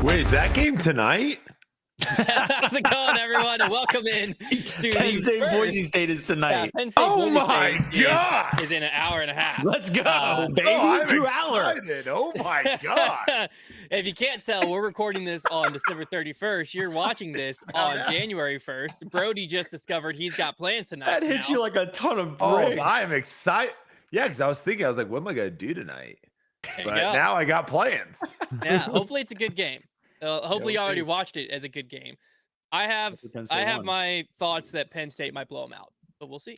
Wait, is that game tonight? How's it going, everyone? And welcome in to Penn State, first. Boise State is tonight. Penn State, Oh Boise my State God. is in an hour and a half. Let's go, baby. I'm 2 hour. excited. Oh my God. If you can't tell, we're recording this on December 31st. You're watching this on January 1st. Brodie just discovered he's got plans tonight. That hit you like a ton of Oh, bricks. I am excited. Yeah, because I was like, what am I going to do tonight? But now I got plans. Yeah, hopefully it's a good game. Hopefully you we'll already see. watched it as a good game. I have my thoughts that Penn State might blow them out, but we'll see.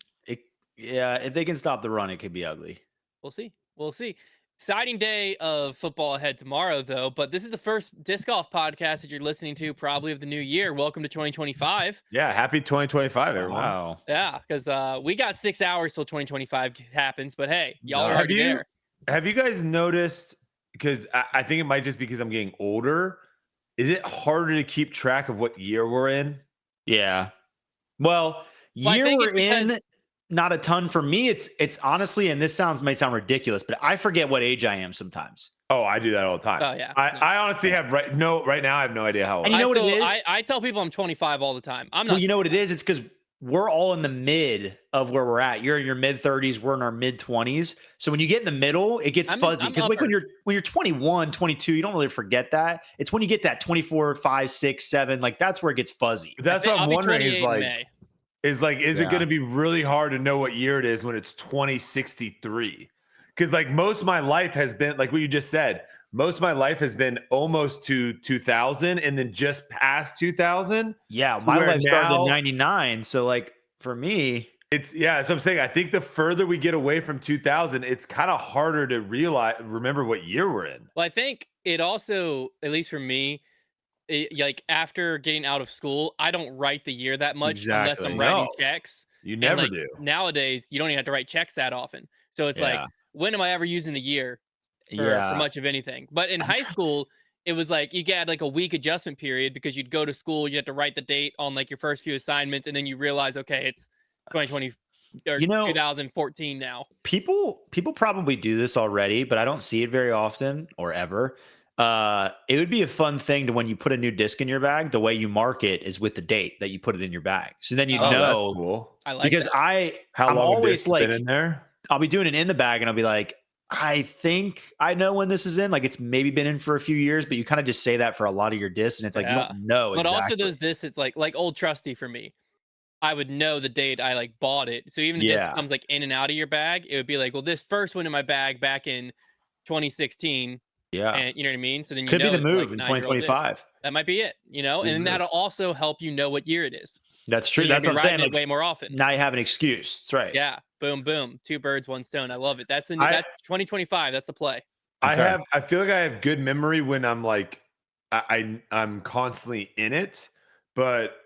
Yeah, if they can stop the run, it could be ugly. We'll see. Exciting day of football ahead tomorrow, though. But this is the first disc golf podcast that you're listening to, probably of the new year. Welcome to 2025. Yeah, happy 2025, everyone. Wow. Yeah, because we got 6 hours till 2025 happens. But hey, y'all are already there. Have you guys noticed? Because I think it might just be because I'm getting older. Is it harder to keep track of what year we're in? Yeah. Well, year we're in, not a ton for me. It's honestly, and this might sound ridiculous, but I forget what age I am sometimes. Oh, I do that all the time. Oh yeah. I honestly have right now I have no idea how old. And you know what it is? I tell people I'm 25 all the time. I'm not. Well, you know what it is? It's because we're all in the mid of where we're at. You're in your mid 30s. We're in our mid 20s. So when you get in the middle, it gets fuzzy. Because like when you're 21, 22, you don't really forget that. It's when you get that 24, 5, 6, 7, like that's where it gets fuzzy. That's what I'm wondering is it going to be really hard to know what year it is when it's 2063? Because like most of my life has been like what you just said. Most of my life has been almost to 2000 and then just past 2000. Yeah, my life started in 99. So like for me, so I'm saying I think the further we get away from 2000, it's kind of harder to remember what year we're in. Well, I think it also, at least for me, like after getting out of school, I don't write the year that much unless I'm writing checks. You never do. Nowadays, you don't even have to write checks that often. So it's like, when am I ever using the year for much of anything? But in high school, it was like you get like a week adjustment period because you'd go to school, you have to write the date on like your first few assignments, and then you realize, okay, it's 2020 or 2014 now. People probably do this already, but I don't see it very often or ever. It would be a fun thing to when you put a new disc in your bag, the way you mark it is with the date that you put it in your bag. So then you know. That's cool. I like because that. I'm always like in there. I'll be doing it in the bag and I'll be like, I think I know when this is in. Like it's maybe been in for a few years, but you kind of just say that for a lot of your discs, and it's like you don't know. But also those discs, it's like Old Trusty for me. I would know the date I like bought it. So even if it just comes like in and out of your bag, it would be like, well, this first went in my bag back in 2016. Yeah. And you know what I mean? So then you could know be the move like in 2025. That might be it, and then that'll also help you know what year it is. That's true. So that's what I'm saying. Like, way more often. Now you have an excuse. That's right. Yeah. Boom, boom. 2 birds, 1 stone. I love it. That's the new, that's 2025. That's the play. I feel like I have good memory when I'm like, I'm constantly in it, but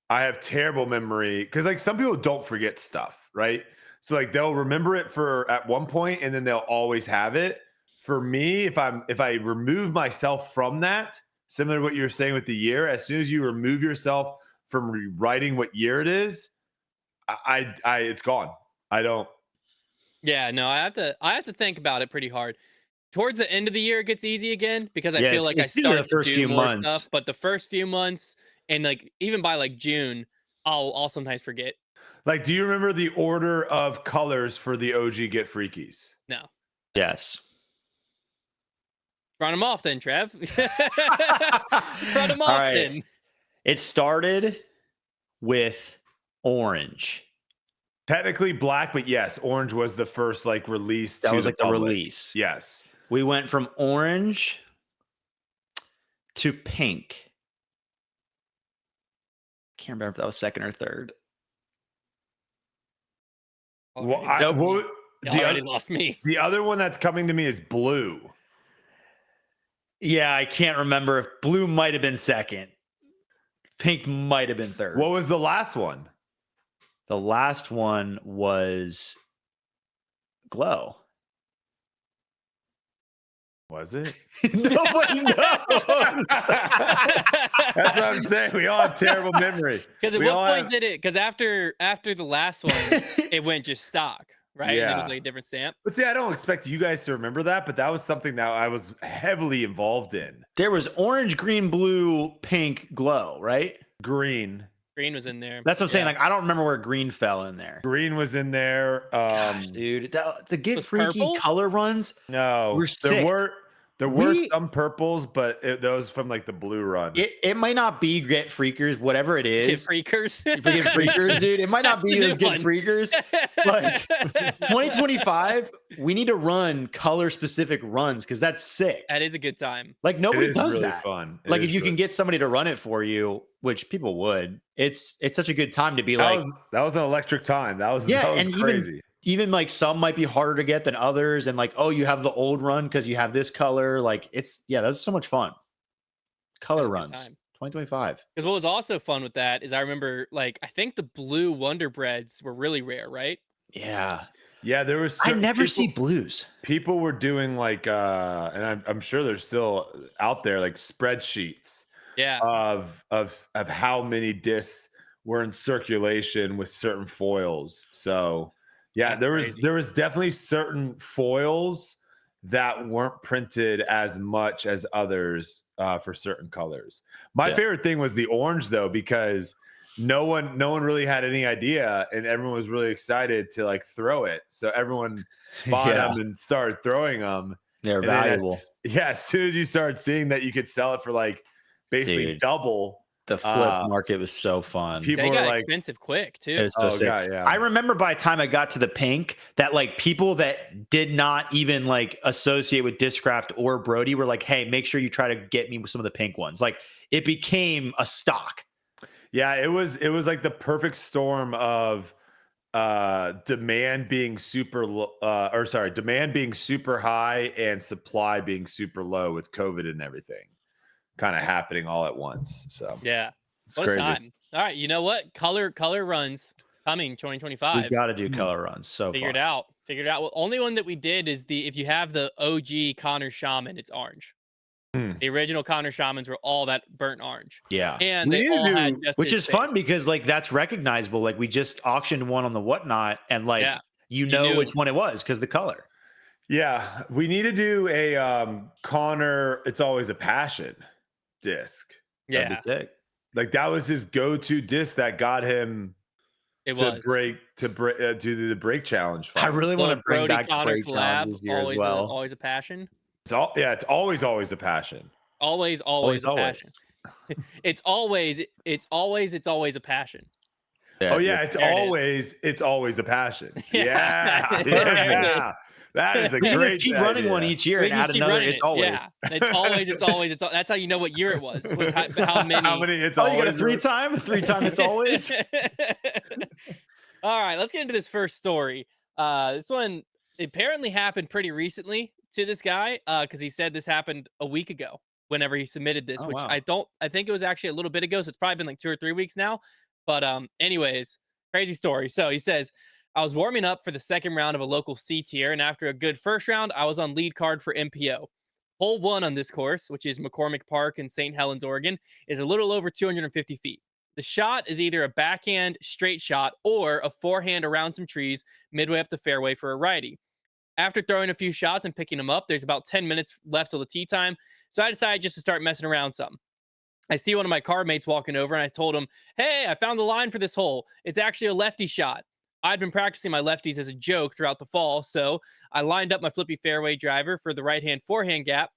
I have terrible memory because like some people don't forget stuff, right? So like they'll remember it for at one point and then they'll always have it. For me, if I remove myself from that, similar to what you're saying with the year, as soon as you remove yourself from rewriting what year it is, it's gone. I don't. Yeah, no, I have to think about it pretty hard. Towards the end of the year, it gets easy again because I feel like I start to do more stuff. But the first few months and like even by like June, I'll sometimes forget. Like, do you remember the order of colors for the OG Get Freakies? No. Yes. Run them off then, Trev. Run them off then. It started with orange. Technically black, but yes, orange was the first like release. That was like the release. Yes. We went from orange to pink. Can't remember if that was second or third. Well, already lost me. The other one that's coming to me is blue. Yeah, I can't remember if blue might have been second. Pink might have been third. What was the last one? The last one was glow. Was it? Nobody knows. That's what I'm saying. We all have terrible memory. Because at what point did it? Because after the last one, it went just stock, right? And then it was like a different stamp. But see, I don't expect you guys to remember that, but that was something that I was heavily involved in. There was orange, green, blue, pink, glow, right? Green. Green was in there. That's what I'm saying. Like, I don't remember where green fell in there. Green was in there. Gosh, dude, to get Was freaky purple? color runs. No, We're sick. There were some purples, but those from like the blue run. It might not be Get Freakers, whatever it is. Get Freakers. Get Freakers, dude. It might not be those Get Freakers, but 2025, we need to run color specific runs because that's sick. That is a good time. Like nobody does really that. Fun. Like if you can get somebody to run it for you, which people would, it's such a good time to be like. That was an electric time. That was crazy. Even like some might be harder to get than others, and like, oh, you have the old run because you have this color. Like that's so much fun. Color runs 2025. Because what was also fun with that is I remember like I think the blue Wonder Breads were really rare, right? Yeah. There was. I never see blues. People were doing like, and I'm sure they're still out there, like spreadsheets. Yeah. Of how many discs were in circulation with certain foils. So. Yeah, there was definitely certain foils that weren't printed as much as others for certain colors. My favorite thing was the orange though, because no one really had any idea, and everyone was really excited to like throw it. So everyone bought them and started throwing them. They're valuable. As soon as you started seeing that you could sell it for like basically double. The flip market was so fun. They got expensive quick too. It was so sick. God, yeah. I remember by the time I got to the pink, that like people that did not even like associate with Discraft or Brodie were like, "Hey, make sure you try to get me some of the pink ones." Like it became a stock. Yeah, it was like the perfect storm of demand being demand being super high and supply being super low with COVID and everything kind of happening all at once. So it's crazy. Time. All right, you know what? Color runs coming 2025. We got to do color runs. So figured out. Well, only one that we did is if you have the OG Connor Shaman, it's orange. The original Connor Shamans were all that burnt orange. Yeah, and they all had which is fun because like that's recognizable. Like we just auctioned one on the whatnot, and like you know which one it was because the color. Yeah, we need to do a Connor. It's always a passion disc. Yeah, like that was his go-to disc that got him to do the break challenge fight. I really want to bring Brodie back Connor break challenges here as well. Always a passion. It's always a passion. Always a passion. It's always a passion. Yeah, it's always a passion. Yeah. That is a great Let's keep running one each year and add another. It's always. That's how you know what year it was how many. How many? You got a three time. It's always. All right, let's get into this first story. This one apparently happened pretty recently to this guy because he said this happened a week ago whenever he submitted this, I think it was actually a little bit ago, so it's probably been like 2 or 3 weeks now. But anyways, crazy story. So he says, I was warming up for the second round of a local C tier, and after a good first round, I was on lead card for MPO. Hole 1 on this course, which is McCormick Park in St. Helens, Oregon, is a little over 250 feet. The shot is either a backhand straight shot or a forehand around some trees midway up the fairway for a righty. After throwing a few shots and picking them up, there's about 10 minutes left till the tee time, so I decided just to start messing around some. I see one of my card mates walking over, and I told him, hey, I found the line for this hole. It's actually a lefty shot. I'd been practicing my lefties as a joke throughout the fall, so I lined up my flippy fairway driver for the right-hand forehand gap,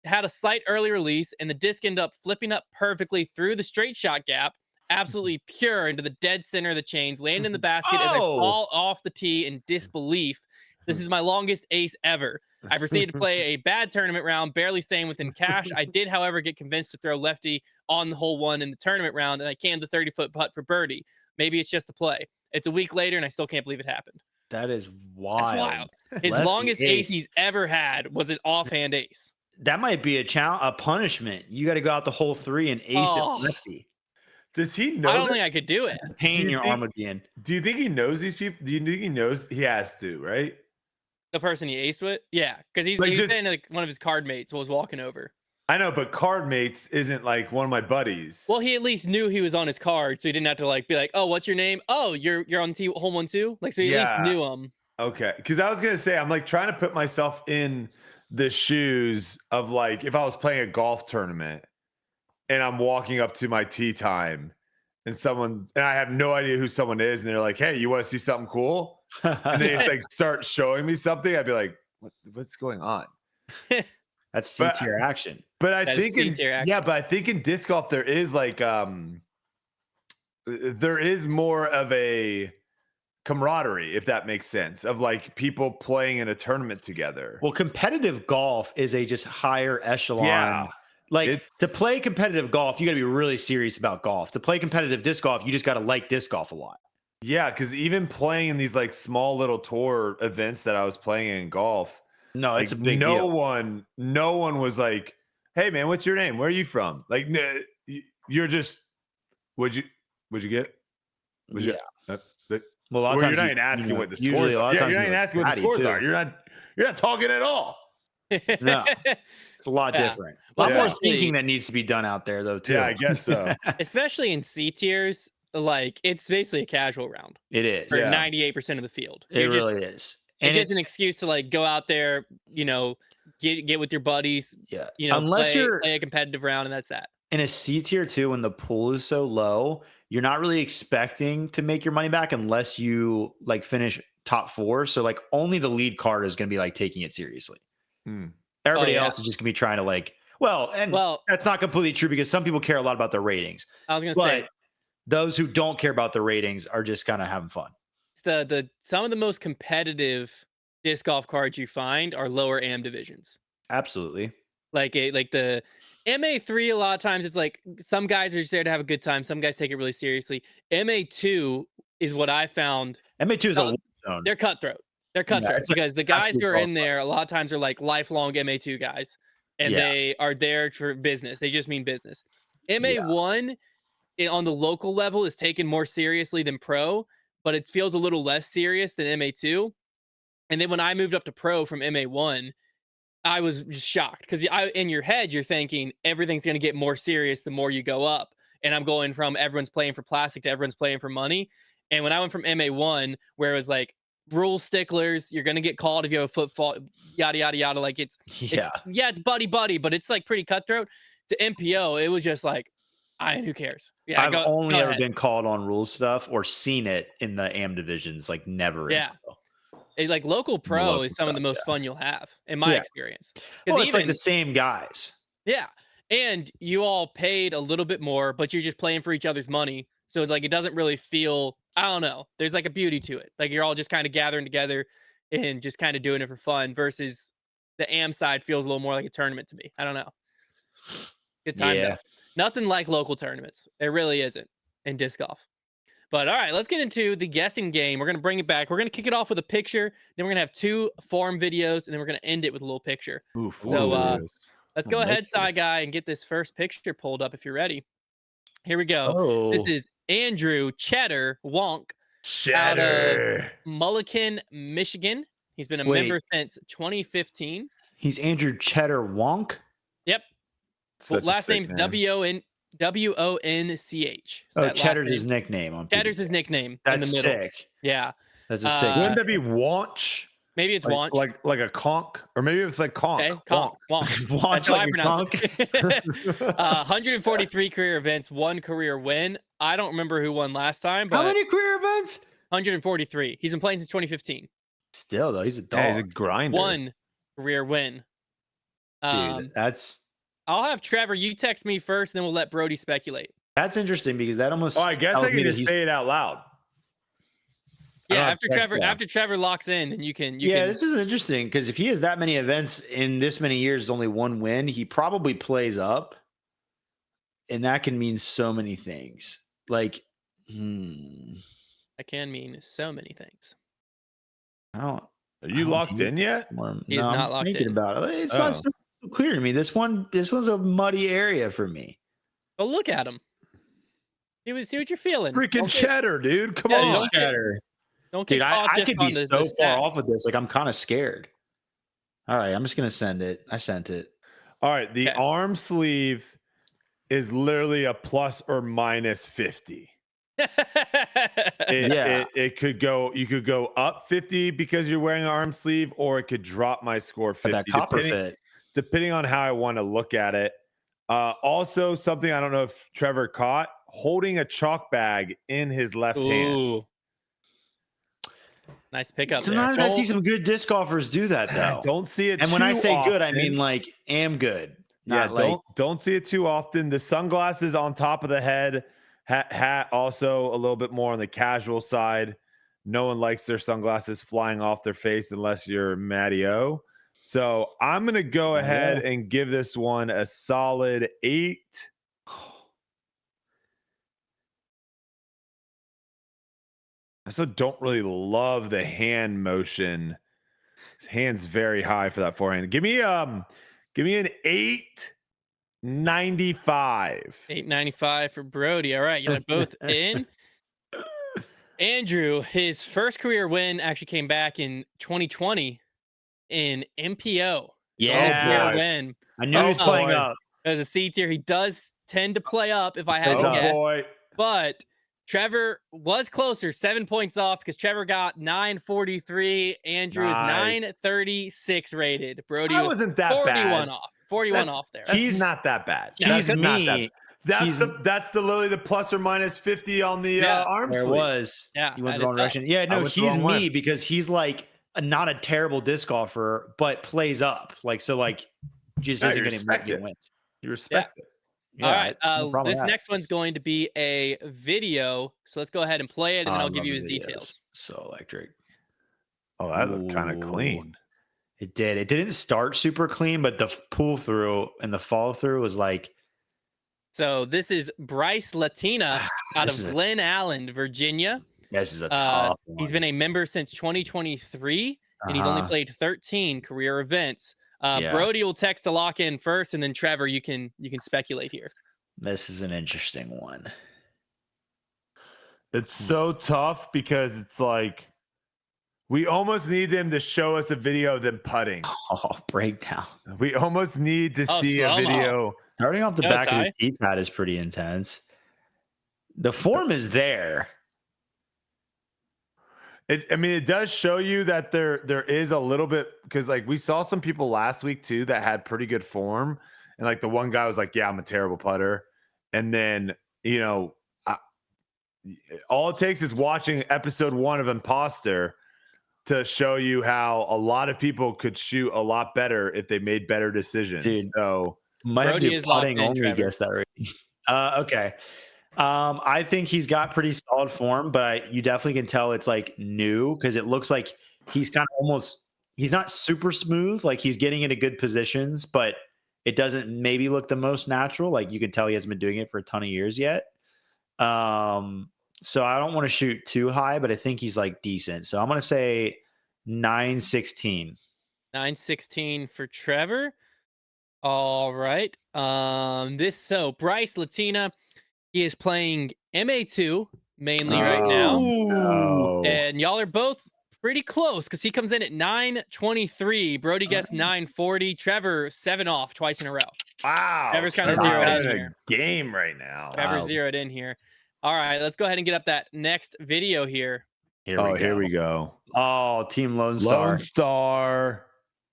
had a slight early release, and the disc ended up flipping up perfectly through the straight shot gap, absolutely pure into the dead center of the chains, landing in the basket as I fall off the tee in disbelief. This is my longest ace ever. I proceeded to play a bad tournament round, barely staying within cash. I did, however, get convinced to throw lefty on hole 1 in the tournament round, and I canned the 30-foot putt for birdie. Maybe it's just the play. It's a week later, and I still can't believe it happened. That is wild. That's wild. His longest ace he's ever had was an offhand ace. That might be a punishment. You got to go out the hole 3 and ace it lefty. Does he know? I don't think I could do it. Pain your arm would be in. Do you think he knows these people? Do you think he knows? He has to, right? The person he aced with? Yeah, because he was saying like one of his card mates was walking over. I know, but card mates isn't like one of my buddies. Well, he at least knew he was on his card, so he didn't have to like be like, oh, what's your name? Oh, you're on hole 1 too? Like, so he at least knew him. Okay, because I was gonna say I'm like trying to put myself in the shoes of like if I was playing a golf tournament and I'm walking up to my tee time and I have no idea who someone is and they're like, "Hey, you want to see something cool?" And they just like start showing me something. I'd be like, what's going on?" That's C But tier action. but I That is think in C-tier yeah, action. but I think in disc golf there is like there is more of a camaraderie, if that makes sense, of like people playing in a tournament together. Well, competitive golf is a just higher echelon. Yeah, Like to it's play competitive golf, you got to be really serious about golf. To play competitive disc golf, you just got to like disc golf a lot. yeah, because even playing in these like small little tour events that I was playing in golf, No, it's like a big deal. no one was like, "Hey man, what's your name? Where are you from?" Like you're just, would you would you get would you Yeah. that Well, a lot of where you're times not you, even asking what the usually scores a are. lot of Yeah, times you're not you even know, asking what the caddy scores too. are. You're not talking at all. No, it's a lot Yeah. different. A Well, lot more especially thinking that needs to be done out there, though, Yeah, too. I guess so. especially in C tiers, like it's basically a casual round It is. for Yeah. 98% of the field. It really is. It's And just an excuse to like go out there, get with your buddies, yeah, unless play you're play a competitive round, and that's that. in a C tier too, when the pool is so low, you're not really expecting to make your money back unless you like finish top 4. So like only the lead card is going to be like taking it seriously. Hmm. Oh Everybody yeah. else is just going to be trying to like, and Well, that's not completely true because some people care a lot about their ratings, I was gonna but say those who don't care about their ratings are just kind of having fun. it's the some of the most competitive disc golf cards you find are lower AM divisions. Absolutely. Like the MA3, a lot of times it's like some guys are just there to have a good time. Some guys take it really seriously. MA2 is what I found. MA2 is a war zone. They're cutthroat. They're Yeah, cutthroat it's like because the guys absolute who are in dogfight. there a lot of times are like lifelong MA2 guys, and Yeah. they are there for business. They just mean business. Yeah. MA1 on the local level is taken more seriously than pro, but it feels a little less serious than MA2. And then when I moved up to pro from MA1, I was just shocked because in your head you're thinking everything's going to get more serious the more you go up, and I'm going from everyone's playing for plastic to everyone's playing for money. And when I went from MA1, where it was like rule sticklers, you're going to get called if you have a foot fault, yada yada yada. Like it's buddy buddy, but it's like pretty cutthroat. To MPO, it was just like, who cares? Yeah, I've only go ever ahead. been called on rule stuff or seen it in the AM divisions, like never. In Yeah. pro. Like local In the pro local is some of the stuff, most fun you'll have in my Yeah. experience. Well, it's like the same guys. Yeah. And you all paid a little bit more, but you're just playing for each other's money. So it's like it doesn't really feel, I don't know. There's like a beauty to it. Like you're all just kind of gathering together and just kind of doing it for fun versus the AM side feels a little more like a tournament to me. I don't know. Good time Yeah. though. Nothing like local tournaments. It really isn't in disc golf. But all right, let's get into the guessing game. We're going to bring it back. We're going to kick it off with a picture. Then we're going to have 2 form videos, and then we're going to end it with a little picture. Oof. So let's go I'll ahead, make Side Guy, and get this first picture pulled up if you're ready. Here we go. This Oh, is Andrew Cheddar Wonk out of Cheddar. Mulliken, Michigan. He's been a Wait. member since 2015. he's Andrew Cheddar Wonk. Yep. Such a Last sick name's name. WONCH. So Oh, that last Cheddar's name- his nickname on Cheddar's PBK. his nickname in That's the middle. sick. Yeah. That's a sick. Wouldn't that be Wanch? Maybe it's Wonch. Like a conch, or maybe it's like conch. Okay, Wonk. Wonk That's how I like a pronounce conch? it. 143 career events, 1 career win. I don't remember who won last time, but How many career events? 143. He's been playing since 2015. Still though, he's a dog. Yeah, he's a grinder. 1 career win. Dude, that's I'll have Trevor. You text me first, and then we'll let Brodie speculate. interesting because that almost. Oh, I guess I tells can me that just he's- say it out loud. I Yeah, don't after have text Trevor, now. after Trevor locks in, then you can. Yeah, this is interesting because if he has that many events in this many years, only 1 win, he probably plays up, and that can mean so many things. Like, That can mean so many things. I don't. Are you locked in yet? He is not locked thinking in. about it. It's Oh. not so clear to me. This one's a muddy area for me. But look at him. See what you're feeling. Freaking Cheddar, dude. Come Yeah, on. don't get- Cheddar. Don't get Dude, caught I just could be on so the far stats. off with this. Like, I'm kind of scared. All right, I'm just gonna send it. I sent it. All right. The Okay. arm sleeve is literally a plus or minus 50. It could go, you could go up 50 because you're wearing an arm sleeve, or it could drop my score But that 50, copper fit. depending on how I want to look at it. Also, something I don't know if Trevor caught, holding a chalk bag in his left hand. Ooh. Nice pickup Sometimes there. I see some good disc golfers do that though. Don't see it. And when I say often. good, I mean like am good. Yeah, don't see it too often. The sunglasses on top of the head, hat also a little bit more on the casual side. No one likes their sunglasses flying off their face unless you're Matty O. So I'm gonna go ahead and give this one a solid 8. I also don't really love the hand motion. His hand's very high for that forehand. Give me an 895. 895 for Brodie. All right, y'all are both in. Andrew, his first career win actually came back in 2020 in MPO. Yeah, win. I knew he was playing up. As a C tier, he does tend to play up if I had to guess. But Trevor was closer, 7 points off because Trevor got 943. Andrew is 936 rated. Brodie wasn't that 41 bad. off. 41 off there. He's not that bad. He's me. That's the literally the plus or minus 50 on the arm sleeve. There was. Yeah, you went the wrong direction. Yeah, no, he's me because he's like not a terrible disc golfer, but plays up. Like so, like just isn't going to get wins. You respect it. Yeah, all right. No this next one's going to be a video. So let's go ahead and play it, and then I'll give you his details. So electric. Oh, that looked kind of clean. It did. It didn't start super clean, but the pull through and the follow through was like. So this is Bryce Latina out of Glen Allen, Virginia. This is a tough one. He's been a member since 2023, and he's only played 13 career events. Brodie will text to lock in first, and then Trevor, you can speculate here. This is an interesting one. It's so tough because it's like we almost need them to show us a video of them putting. Oh, breakdown. We almost need to see a video. Starting off the back of the tee pad is pretty intense. The form is there. It does show you that there is a little bit, because like we saw some people last week too that had pretty good form, and like the one guy was like, "Yeah, I'm a terrible putter," and then all it takes is watching episode 1 of Imposter to show you how a lot of people could shoot a lot better if they made better decisions. Dude, so might have to putting only guess that right. Okay. I think he's got pretty solid form, but you definitely can tell it's like new because it looks like he's kind of he's not super smooth. Like he's getting into good positions, but it doesn't maybe look the most natural. Like you can tell he hasn't been doing it for a ton of years yet. So I don't want to shoot too high, but I think he's like decent. So I'm going to say 916. 916 for Trevor. All right. Bryce Latina, he is playing MA2 mainly right now. No. And y'all are both pretty close because he comes in at 923. Brodie guessed 940. Trevor 7 off twice in a row. Wow. Trevor's kind of zeroed in here. Game right now. Trevor's zeroed in here. All right, let's go ahead and get up that next video here. Here we go. Oh, Team Lone Star. Lone Star.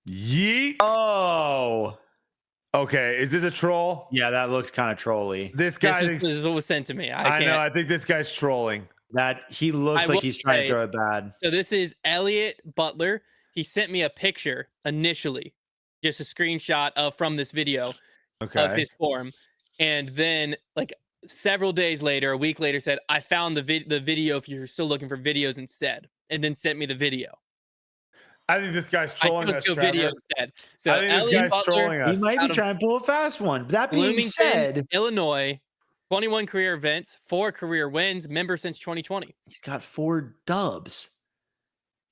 Yeet. Oh. Okay, is this a troll? Yeah, that looked kind of trolly. This is what was sent to me. I know. I think this guy's trolling. That he looks like he's trying to throw it bad. So this is Elliot Butler. He sent me a picture initially, just a screenshot from this video of his form, and then like several days later, a week later, said I found the video. If you're still looking for videos instead, and then sent me the video. I think this guy's trolling us. Video instead. So I think this guy's trolling us. He might be trying to pull a fast one. That being said, Illinois, 21 career events, 4 career wins, member since 2020. He's got 4 dubs.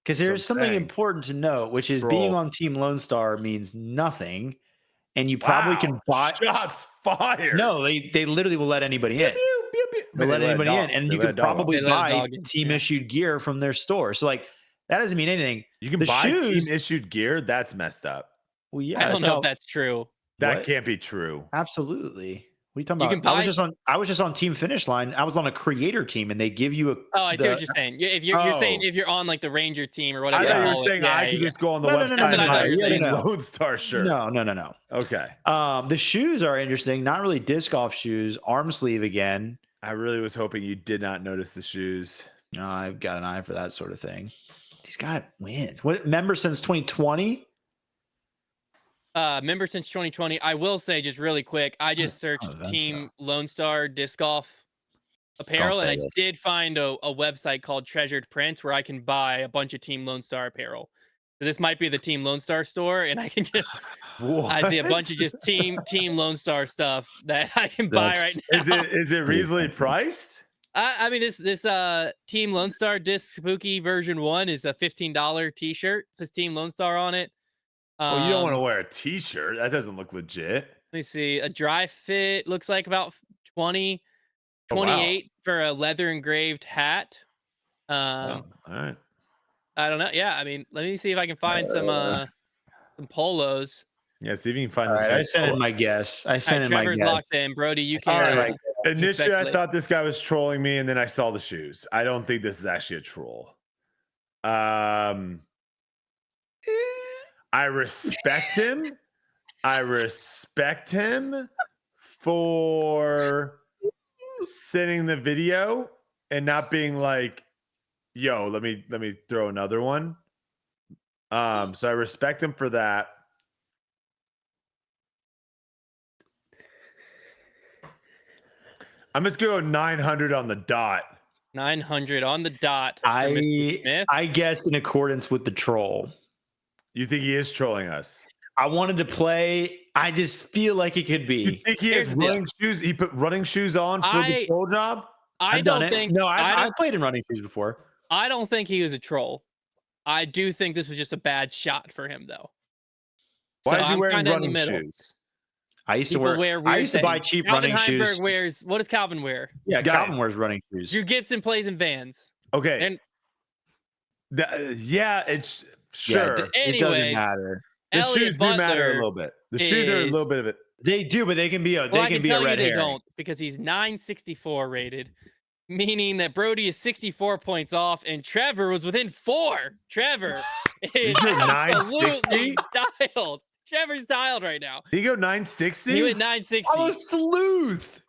Because there's something important to note, which is being on Team Lone Star means nothing, and you probably can buy shots fired. No, they literally will let anybody in. They'll let anybody in, and you can probably buy team issued gear from their store. So like. That doesn't mean anything. You can buy team issued gear. That's messed up. Well, yeah. I don't know if that's true. That can't be true. Absolutely. What are you talking You about? can buy. I was just on Team Finish Line. I was on a creator team, and they give you a. Oh, I see what you're saying. If you're saying if you're on like the Ranger team or whatever. I thought you were call saying it. I could just go on the No, website no, and no, buy no, a no, Team no. Lone Star shirt. No. Okay. The shoes are interesting. Not really disc golf shoes. Arm sleeve again. I really was hoping you did not notice the shoes. No, I've got an eye for that sort of thing. He's got wins. What member since 2020? Member since 2020. I will say just really quick, I just searched Team Lone Star disc golf apparel, and I did find a website called Treasured Prints where I can buy a bunch of Team Lone Star apparel. So this might be the Team Lone Star store, and I can just I see a bunch of just Team Lone Star stuff that I can buy right now. Is it reasonably priced? I mean, this Team Lone Star Disc Spooky version 1 is a $15 T-shirt. It says Team Lone Star on it. Well, you don't want to wear a T-shirt. That doesn't look legit. Let me see. A dry fit looks like about 20, 28 for a leather engraved hat. All right. I don't know. Yeah, I mean, let me see if I can find some polos. Yeah, see if you can find this. Right, Guy. I sent in my guess. Trevor's locked in. Brodie, you can. Initially, I thought this guy was trolling me, and then I saw the shoes. I don't think this is actually a troll. I respect him. I respect him for sending the video and not being like, "Yo, let me throw another one." So I respect him for that. I'm just gonna go 900 on the dot. 900 on the dot. I guess in accordance with the troll. You think he is trolling us? I wanted to play. I just feel like it could be. You think he has running shoes? He put running shoes on for the troll job? I've done it. No, I've played in running shoes before. I don't think he was a troll. I do think this was just a bad shot for him, though. Why is he wearing running shoes? I used to buy cheap running shoes. What does Calvin wear? Yeah, Calvin wears running shoes. Drew Gibson plays in Vans. Okay. And it's sure. Yeah, it doesn't matter. The shoes do matter a little bit. The shoes are a little bit of it. They do, but they can be a red herring. They don't, because he's 964 rated, meaning that Brodie is 64 points off, and Trevor was within 4. Trevor is absolutely dialed. Trevor's dialed right now. Did he go 960? He went 960. I'm a sleuth.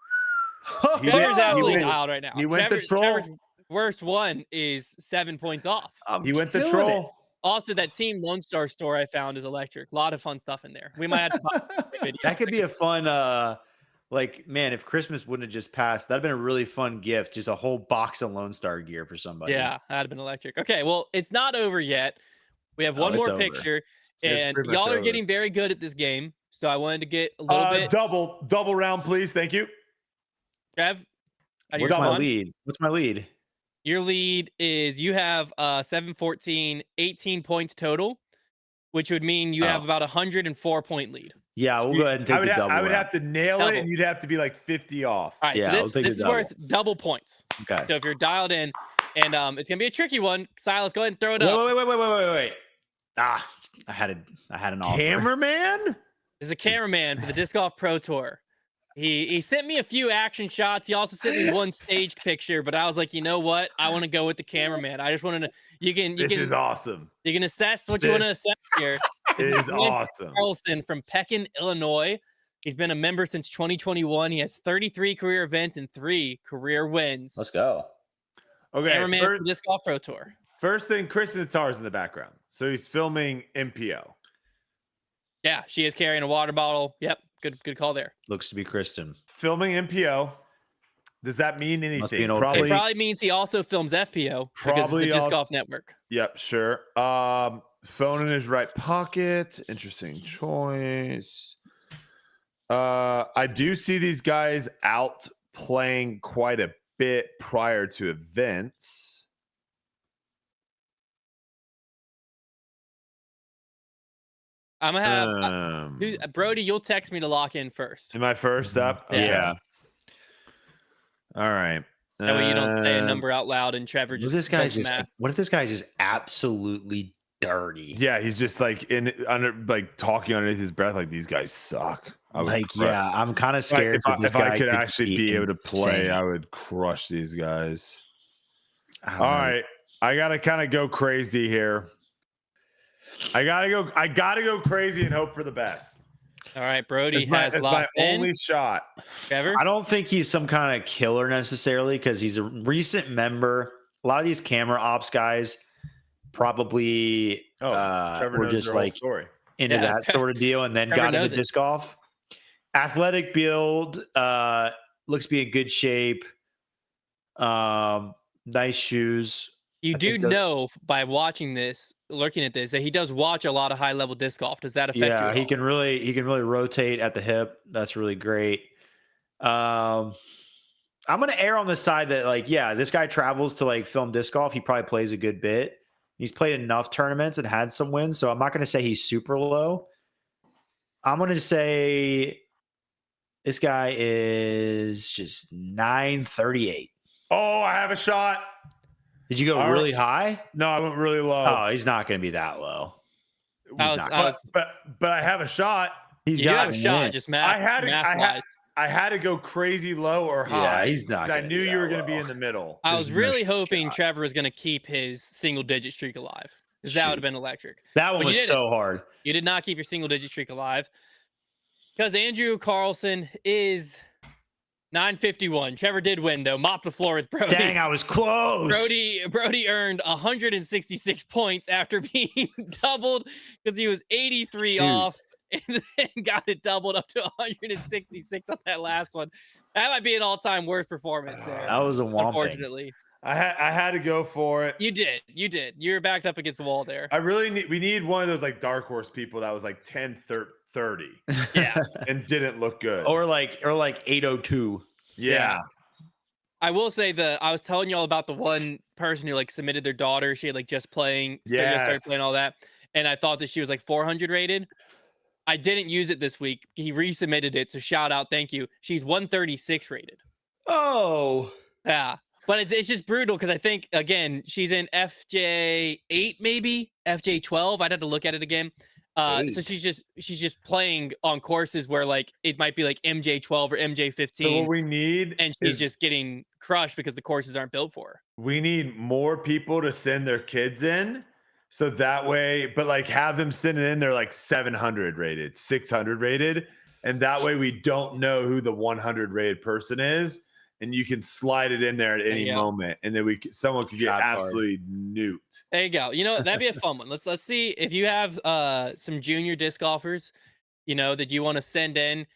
Trevor's absolutely dialed right now. He went the troll. Trevor's worst one is 7 points off. He went the troll. Also, that Team Lone Star store I found is electric. A lot of fun stuff in there. We might have to find a video. That could be a fun, man, if Christmas wouldn't have just passed, that'd have been a really fun gift. Just a whole box of Lone Star gear for somebody. Yeah, that'd have been electric. Okay, well, it's not over yet. We have one more picture, and y'all are getting very good at this game. So I wanted to get a little bit. Double round, please. Thank you. Trev, what's my lead? What's my lead? Your lead is you have 7-14, 18 points total, which would mean you have about 104-point lead. Yeah, we'll go ahead and take the double. I would have to nail it, and you'd have to be like 50 off. All right, so this is worth double points. Okay. So if you're dialed in, and it's gonna be a tricky one. Silas, go ahead and throw it up. Wait. I had an offer. Cameraman? This is a cameraman for the Disc Golf Pro Tour. He sent me a few action shots. He also sent me one staged picture, but I was like, you know what? I want to go with the cameraman. I just wanted to. This is awesome. You can assess what you want to assess here. It is awesome. Carlson from Pekin, Illinois. He's been a member since 2021. He has 33 career events and 3 career wins. Let's go. Okay. Cameraman for Disc Golf Pro Tour. First thing, Kristen Natar's in the background. So he's filming MPO. Yeah, she is carrying a water bottle. Yep. Good call there. Looks to be Kristen. Filming MPO. Does that mean anything? It probably means he also films FPO because it's the Disc Golf Network. Yep, sure. Phone in his right pocket. Interesting choice. I do see these guys out playing quite a bit prior to events. I'm gonna have Brodie. You'll text me to lock in first. Am I first up? Okay. Yeah. All right. That way you don't say a number out loud and Trevor just. What if this guy just absolutely dirty. Yeah, he's just like talking underneath his breath like these guys suck. I'm kind of scared that this if I guy could could actually be able to play, insane. I would crush these guys. All right, I gotta kind of go crazy here. I gotta go crazy and hope for the best. All right, Brodie it's has my only shot. Trevor? I don't think he's some kind of killer necessarily because he's a recent member. A lot of these camera ops guys probably Trevor were knows just their whole like story. into that sort of deal and then Trevor got into knows disc golf. Athletic build, looks to be in good shape. Nice shoes. You do know by watching this, looking at this, that he does watch a lot of high level disc golf. Does that affect you? Yeah, he can really rotate at the hip. That's really great. I'm gonna err on the side that like, yeah, this guy travels to like film disc golf. He probably plays a good bit. He's played enough tournaments and had some wins, so I'm not gonna say he's super low. I'm gonna say this guy is just 938. Oh, I have a shot. Did you go really high? No, I went really low. Oh, he's not going to be that low. But I have a shot. You do have a shot. Just math. I had to go crazy low or high. Yeah, he's not. I knew you were going to be in the middle. I was really hoping Trevor was going to keep his single-digit streak alive, because that would have been electric. That one was so hard. You did not keep your single-digit streak alive because Andrew Carlson is 951. Trevor did win though. Mop the floor with Brodie. Dang, I was close. Brodie earned 166 points after being doubled because he was 83 off and then got it doubled up to 166 on that last one. That might be an all-time worst performance there. That was a whomping. Unfortunately. I had to go for it. You did. You were backed up against the wall there. We need one of those like dark horse people that was like 10-30. Yeah. And didn't look good. Or like 802. Yeah. I will say I was telling y'all about the one person who like submitted their daughter. She had like just started playing all that. And I thought that she was like 400 rated. I didn't use it this week. He resubmitted it. So shout out. Thank you. She's 136 rated. Oh. Yeah. But it's just brutal because I think, again, she's in FJ8, maybe FJ12. I'd have to look at it again. So she's just playing on courses where like it might be like MJ12 or MJ15. So what we need, and she's just getting crushed because the courses aren't built for her. We need more people to send their kids in, so that way, but like have them send it in. They're like 700 rated, 600 rated, and that way we don't know who the 100 rated person is. And you can slide it in there at any moment, and then someone could get absolutely nuked. There you go. You know, that'd be a fun one. Let's see if you have some junior disc golfers, that you want to send in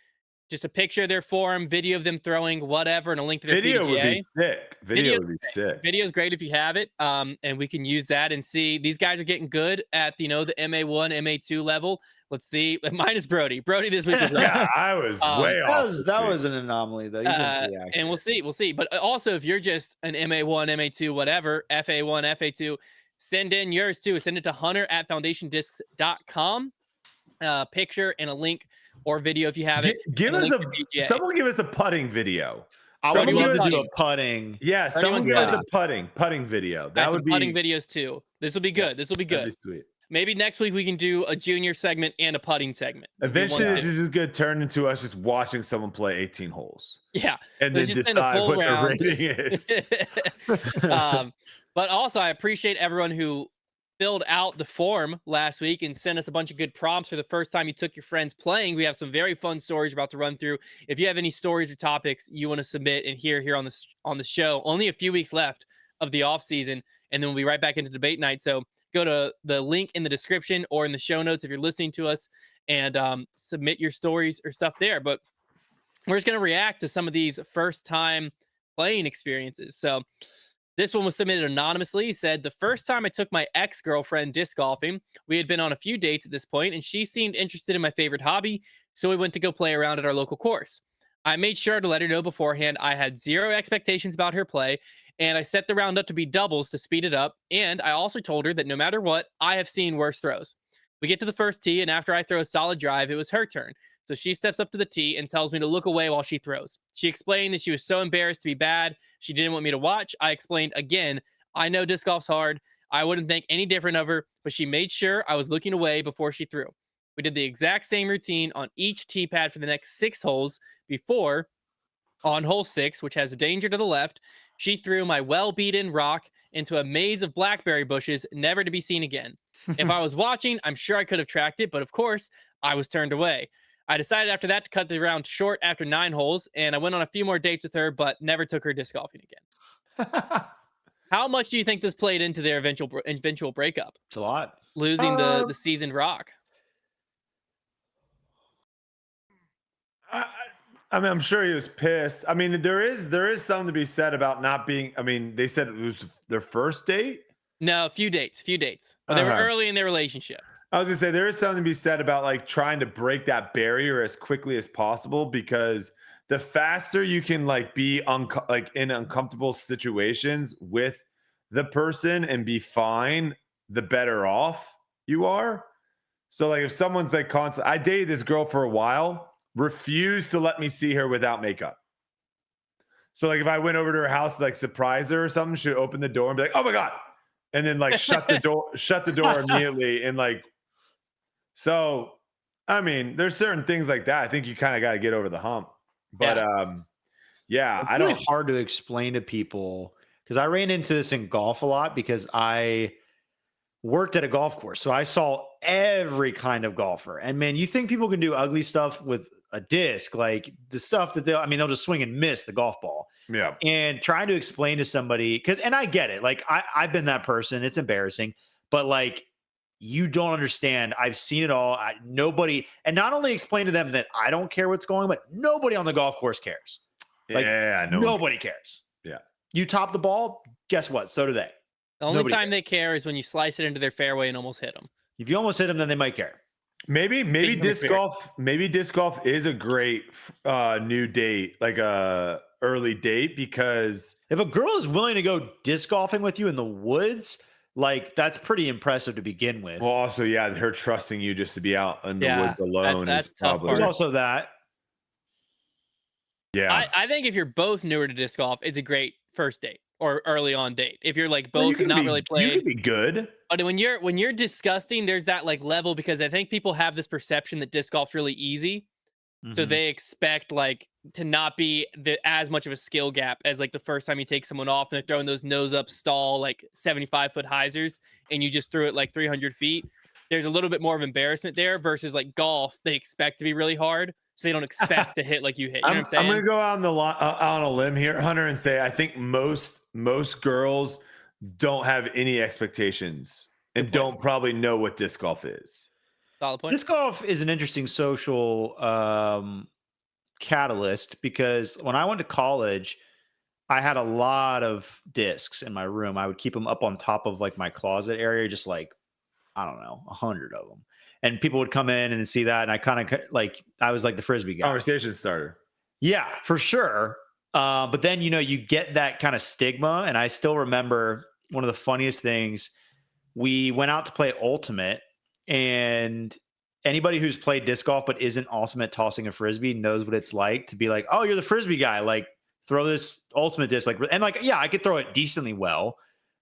just a picture of their form, video of them throwing, whatever, and a link to their video PDGA. Would be sick. Video would be sick. Video is great if you have it, and we can use that and see these guys are getting good at the MA1, MA2 level. Let's see. Minus Brodie. Brodie this week was yeah, I was way off. That was an anomaly though. And we'll see. But also, if you're just an MA1, MA2, whatever, FA1, FA2, send in yours too. Send it to hunter@foundationdiscs.com. Picture and a link or video if you have it. Someone give us a putting video. I would love to do a putting. Yeah, someone give us a putting video. That would be putting videos too. This will be good. This will be good. That'd be sweet. Maybe next week we can do a junior segment and a putting segment. Eventually, this is going to turn into us just watching someone play 18 holes. Yeah. And then just decide what the rating is. But also, I appreciate everyone who filled out the form last week and sent us a bunch of good prompts for the first time you took your friends playing. We have some very fun stories about to run through. If you have any stories or topics you want to submit and hear here on the show, only a few weeks left of the off season, and then we'll be right back into debate night. So go to the link in the description or in the show notes if you're listening to us and submit your stories or stuff there. But we're just going to react to some of these first time playing experiences. So this one was submitted anonymously. He said, the first time I took my ex-girlfriend disc golfing, we had been on a few dates at this point, and she seemed interested in my favorite hobby, so we went to go play around at our local course. I made sure to let her know beforehand I had zero expectations about her play, and I set the round up to be doubles to speed it up, and I also told her that no matter what, I have seen worse throws. We get to the first tee, and after I throw a solid drive, it was her turn. So she steps up to the tee and tells me to look away while she throws. She explained that she was so embarrassed to be bad. She didn't want me to watch. I explained again, I know disc golf's hard. I wouldn't think any different of her, but she made sure I was looking away before she threw. We did the exact same routine on each tee pad for the next 6 holes before, on hole 6, which has a danger to the left, she threw my well-beaten rock into a maze of blackberry bushes, never to be seen again. If I was watching, I'm sure I could have tracked it, but of course, I was turned away. I decided after that to cut the round short after 9 holes, and I went on a few more dates with her, but never took her disc golfing again. How much do you think this played into their eventual breakup? It's a lot. Losing the seasoned rock. I mean, I'm sure he was pissed. I mean, there is something to be said about not being. I mean, they said it was their first date. No, a few dates, but they were early in their relationship. I was gonna say there is something to be said about like trying to break that barrier as quickly as possible, because the faster you can like be like in uncomfortable situations with the person and be fine, the better off you are. So like if someone's like constant, I dated this girl for a while, refused to let me see her without makeup. So like if I went over to her house to like surprise her or something, she'd open the door and be like, "Oh my God." And then like shut the door immediately. And like, so, I mean, there's certain things like that. I think you kind of got to get over the hump, but yeah, it's really hard to explain to people, because I ran into this in golf a lot because I worked at a golf course. So I saw every kind of golfer. And man, you think people can do ugly stuff with a disc, like the stuff that they'll just swing and miss the golf ball. Yeah. And trying to explain to somebody, and I get it. Like I've been that person. It's embarrassing, but like, you don't understand. I've seen it all. Nobody, and not only explain to them that I don't care what's going on, but nobody on the golf course cares. Like, yeah, nobody cares. Yeah. You top the ball, guess what? So do they. The only time they care is when you slice it into their fairway and almost hit them. If you almost hit them, then they might care. Maybe disc golf. Maybe disc golf is a great new date, like a early date, because if a girl is willing to go disc golfing with you in the woods, like that's pretty impressive to begin with. Well, also, yeah, her trusting you just to be out in the woods alone that's is probably. There's also that. Yeah, I think if you're both newer to disc golf, it's a great first date or early on date. If you're like both not really playing, you can be good. But when you're disgusting, there's that like level, because I think people have this perception that disc golf's really easy. So they expect like to not be as much of a skill gap as like the first time you take someone off and they're throwing those nose up stall like 75-foot hyzers and you just threw it like 300 feet. There's a little bit more of embarrassment there versus like golf. They expect to be really hard, so they don't expect to hit like you hit. You know what I'm saying? I'm gonna go out on a limb here, Hunter, and say I think most girls don't have any expectations and don't probably know what disc golf is. Solid point. Disc golf is an interesting social catalyst, because when I went to college, I had a lot of discs in my room. I would keep them up on top of like my closet area, just like, I don't know, 100 of them. And people would come in and see that. And I kind of like, I was like the Frisbee guy. Conversation starter. Yeah, for sure. But then, you get that kind of stigma. And I still remember one of the funniest things. We went out to play Ultimate, and anybody who's played disc golf but isn't awesome at tossing a Frisbee knows what it's like to be like, "Oh, you're the Frisbee guy. Like, throw this Ultimate disc." And like, yeah, I could throw it decently well,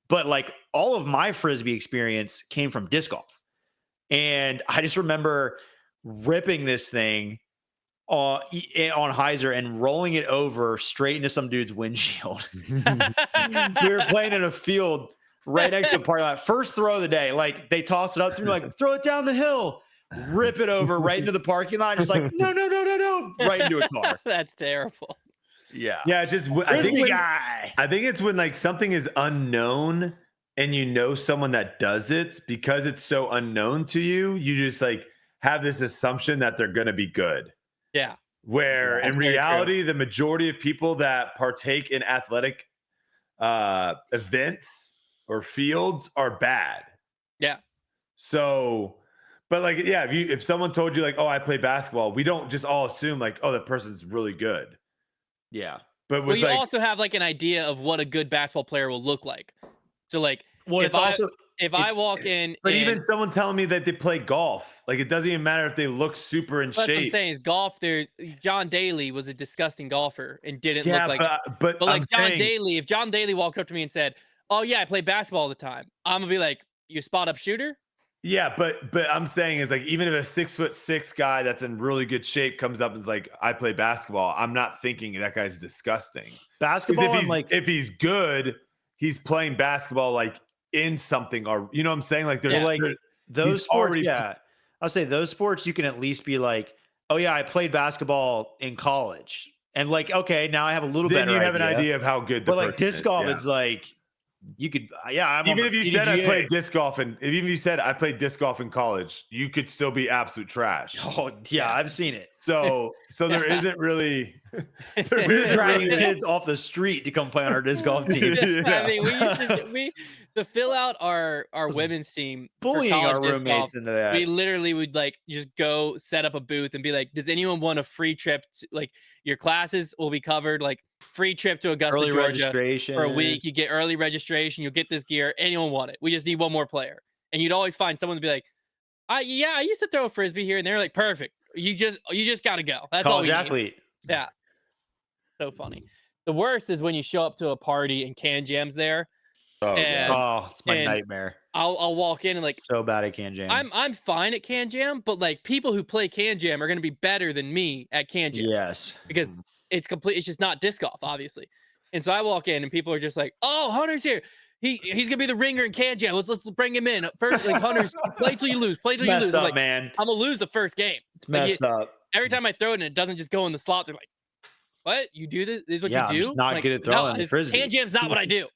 but like all of my Frisbee experience came from disc golf. And I just remember ripping this thing on hyzer and rolling it over straight into some dude's windshield. We were playing in a field right next to a parking lot. First throw of the day. Like, they toss it up to me, like, "Throw it down the hill." Rip it over right into the parking lot. Just like, no, right into a car. That's terrible. Yeah. Yeah, it's just Frisbee I think it's when like something is unknown and you know someone that does it, because it's so unknown to you, you just like have this assumption that they're gonna be good. Yeah. Where in reality, the majority of people that partake in athletic events or fields are bad. Yeah. So, but like, yeah, if someone told you like, "Oh, I play basketball," we don't just all assume like, "Oh, that person's really good." Yeah. But you also have like an idea of what a good basketball player will look like. So like, if I walk in, but even someone telling me that they play golf, like it doesn't even matter if they look super in shape. That's what I'm saying is golf. There's John Daly was a disgusting golfer and didn't look like. But like John Daly, if John Daly walked up to me and said, oh yeah, I play basketball all the time. I'm gonna be like, you spot up shooter? Yeah, but I'm saying is like even if a 6'6" guy that's in really good shape comes up and is like, I play basketball, I'm not thinking that guy's disgusting. Because Basketball, I'm like, if he's good, he's playing basketball like in something, or you know what I'm saying? Like Yeah. those sports, already yeah. I'll say those sports you can at least be like, oh yeah, I played basketball in college. And like, okay, now I have a little then better you have an idea. idea of how good the But like person disc is. golf, Yeah. it's like you could, yeah, I'm on Even the if you said I PDGA. played disc golf, and even if you said I played disc golf in college, you could still be absolute trash. Oh yeah, I've seen it. So there isn't really We're dragging kids off the street to come play on our disc golf team. I mean, we used to fill out our women's team for Bullying college our disc golf. roommates into that. We literally would like just go set up a booth and be like, does anyone want a free trip to, like, your classes will be covered, like free trip to Augusta, Early Georgia registration for a week. You get early registration, you'll get this gear. Anyone want it? We just need one more player. And you'd always find someone to be like, I used to throw a frisbee here, and they're like, perfect. You just gotta go. That's all we college need. athlete. Yeah. So funny. The worst is when you show up to a party and Can Jam's there. Oh, and, God. It's my nightmare. I'll walk in and like, So bad at Can Jam. I'm fine at Can Jam, but like people who play Can Jam are gonna be better than me at Can Jam. Yes. Because it's just not disc golf, obviously. And so I walk in and people are just like, oh, Hunter's here. He's gonna be the ringer in Can Jam. Let's bring him in. First, like Hunter's play till you lose. Play till you lose. Up, like, man. I'm gonna lose the first game. It's messed up. Every time I throw it and it doesn't just go in the slot, they're like, what? You do this? This is what you do? I'm just not like, good at throwing the frisbee. Can Jam's not what I do.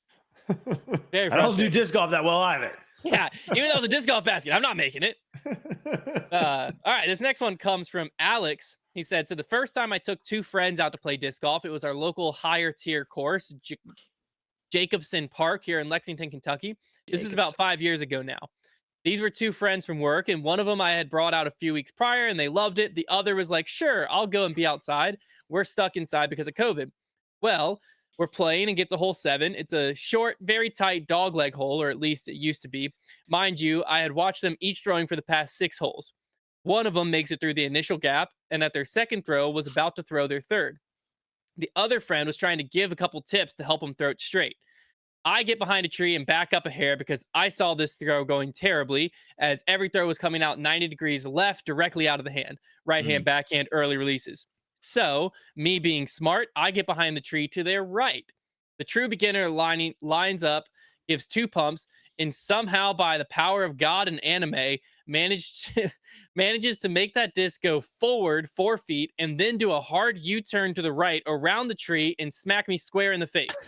Very I don't do disc golf that well either. Yeah, even though it was a disc golf basket, I'm not making it. All right, this next one comes from Alex. He said, so the first time I took two friends out to play disc golf, it was our local higher tier course, Jacobson Park here in Lexington, Kentucky. This is about 5 years ago now. These were two friends from work, and one of them I had brought out a few weeks prior, and they loved it. The other was like, sure, I'll go and be outside. We're stuck inside because of COVID. Well, we're playing and get to hole 7. It's a short, very tight dogleg hole, or at least it used to be. Mind you, I had watched them each throwing for the past 6 holes. One of them makes it through the initial gap, and at their second throw was about to throw their third. The other friend was trying to give a couple tips to help them throw it straight. I get behind a tree and back up a hair because I saw this throw going terribly, as every throw was coming out 90 degrees left directly out of the hand. Right hand, backhand, early releases. So, me being smart, I get behind the tree to their right. The true beginner lines up, gives 2 pumps, and somehow by the power of God and anime, manages to make that disc go forward 4 feet and then do a hard U-turn to the right around the tree and smack me square in the face.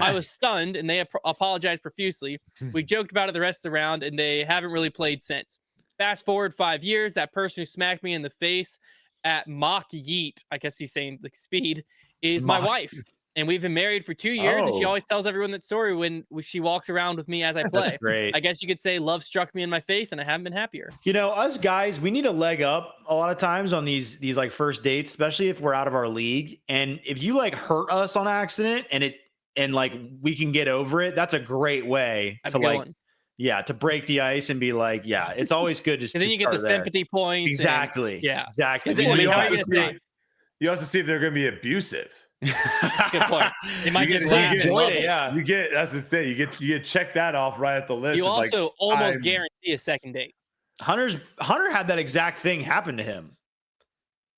I was stunned, and they apologized profusely. We joked about it the rest of the round, and they haven't really played since. Fast forward 5 years, that person who smacked me in the face at Mach Yeet, I guess he's saying like speed, is my wife. And we've been married for 2 years, and she always tells everyone that story when she walks around with me as I play. That's great. I guess you could say love struck me in my face, and I haven't been happier. You know, us guys, we need a leg up a lot of times on these like first dates, especially if we're out of our league. And if you like hurt us on accident and like we can get over it, that's a great way to like to break the ice and be like, yeah, it's always good to. And then you get the sympathy points. Exactly. Exactly. Then, you also see if they're going to be abusive. Good point. They might just enjoy it. Yeah, you get. That's the thing. You get check that off right at the list. You also almost guarantee a second date. Hunter had that exact thing happen to him.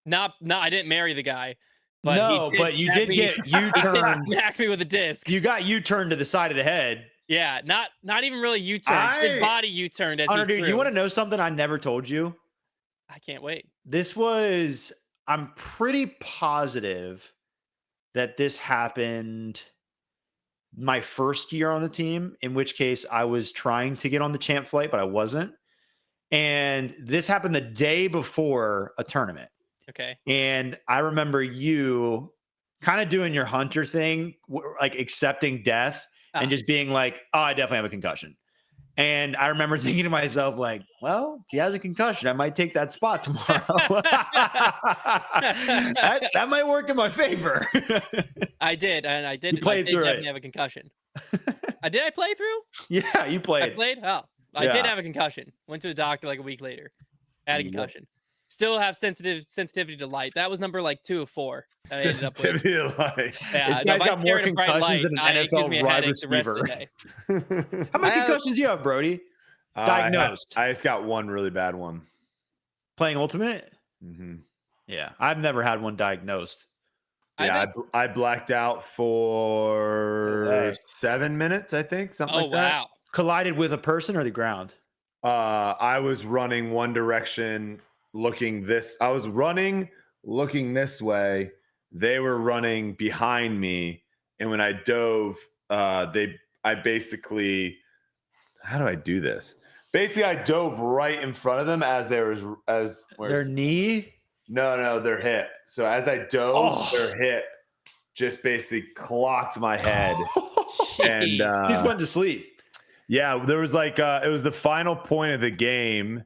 No, I didn't marry the guy. But you did get U-turn. Smack me with a disc. You got U-turn to the side of the head. Yeah, not even really U-turn. His body U-turned as Hunter, he dude, you want to know something I never told you? I can't wait. I'm pretty positive that this happened my first year on the team, in which case I was trying to get on the champ flight, but I wasn't. And this happened the day before a tournament. Okay. And I remember you kind of doing your Hunter thing, like accepting death and just being like, oh, I definitely have a concussion. And I remember thinking to myself, like, well, he has a concussion. I might take that spot tomorrow. that might work in my favor. I did. And I did. You played through definitely have a concussion. Did I play through? Yeah, you played. I played? Oh, I did have a concussion. Went to the doctor like a week later. Had a concussion. Still have sensitivity to light. That was number like 2 of 4 that I ended up with. Sensitivity to light. Yeah, This no, guy's if I got more stare at a bright concussions light, than an it gives me NFL a wide headache the rest of the receiver. day. How many I have- concussions do you have, Brodie? Diagnosed. I just got one really bad one. Playing Ultimate? Mm-hmm. Yeah, I've never had one diagnosed. Yeah, I blacked out for 7 minutes, I think, something like that. Oh, wow. Collided with a person or the ground? I was running one direction, I was running, looking this way. They were running behind me, and when I dove, I basically, how do I do this? Basically, I dove right in front of them Their knee? No, their hip. So as I dove, their hip just basically clocked my head. And he's went to sleep. Yeah, there was like it was the final point of the game,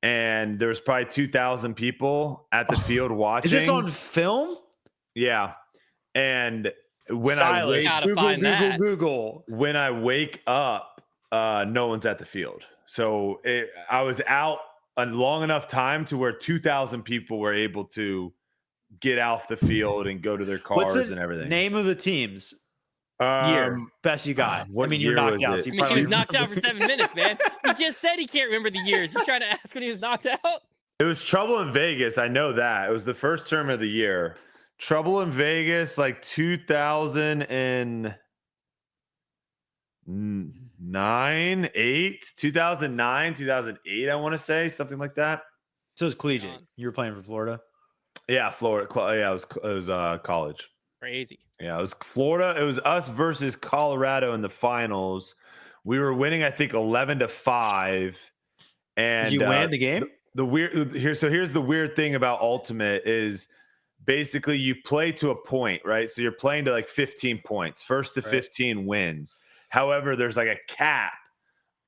and there was probably 2,000 people at the field watching. Is this on film? Yeah. And when Silas, Google. When I wake up, no one's at the field. So I was out a long enough time to where 2,000 people were able to get off the field and go to their cars and everything. Name of the teams? Year best you got. I mean, you're knocked out. So he was knocked out for 7 minutes, man. He just said he can't remember the years. You trying to ask when he was knocked out? It was Trouble in Vegas. I know that. It was the first term of the year. Trouble in Vegas, like 2009, 2008, I want to say, something like that. So it was collegiate. You were playing for Florida? Yeah, Florida. Yeah, it was college. Crazy. Yeah, it was Florida. It was us versus Colorado in the finals. We were winning, I think, 11-5. And did you win the game? Here's the weird thing about Ultimate is basically you play to a point, right? So you're playing to like 15 points. First to 15 wins. However, there's like a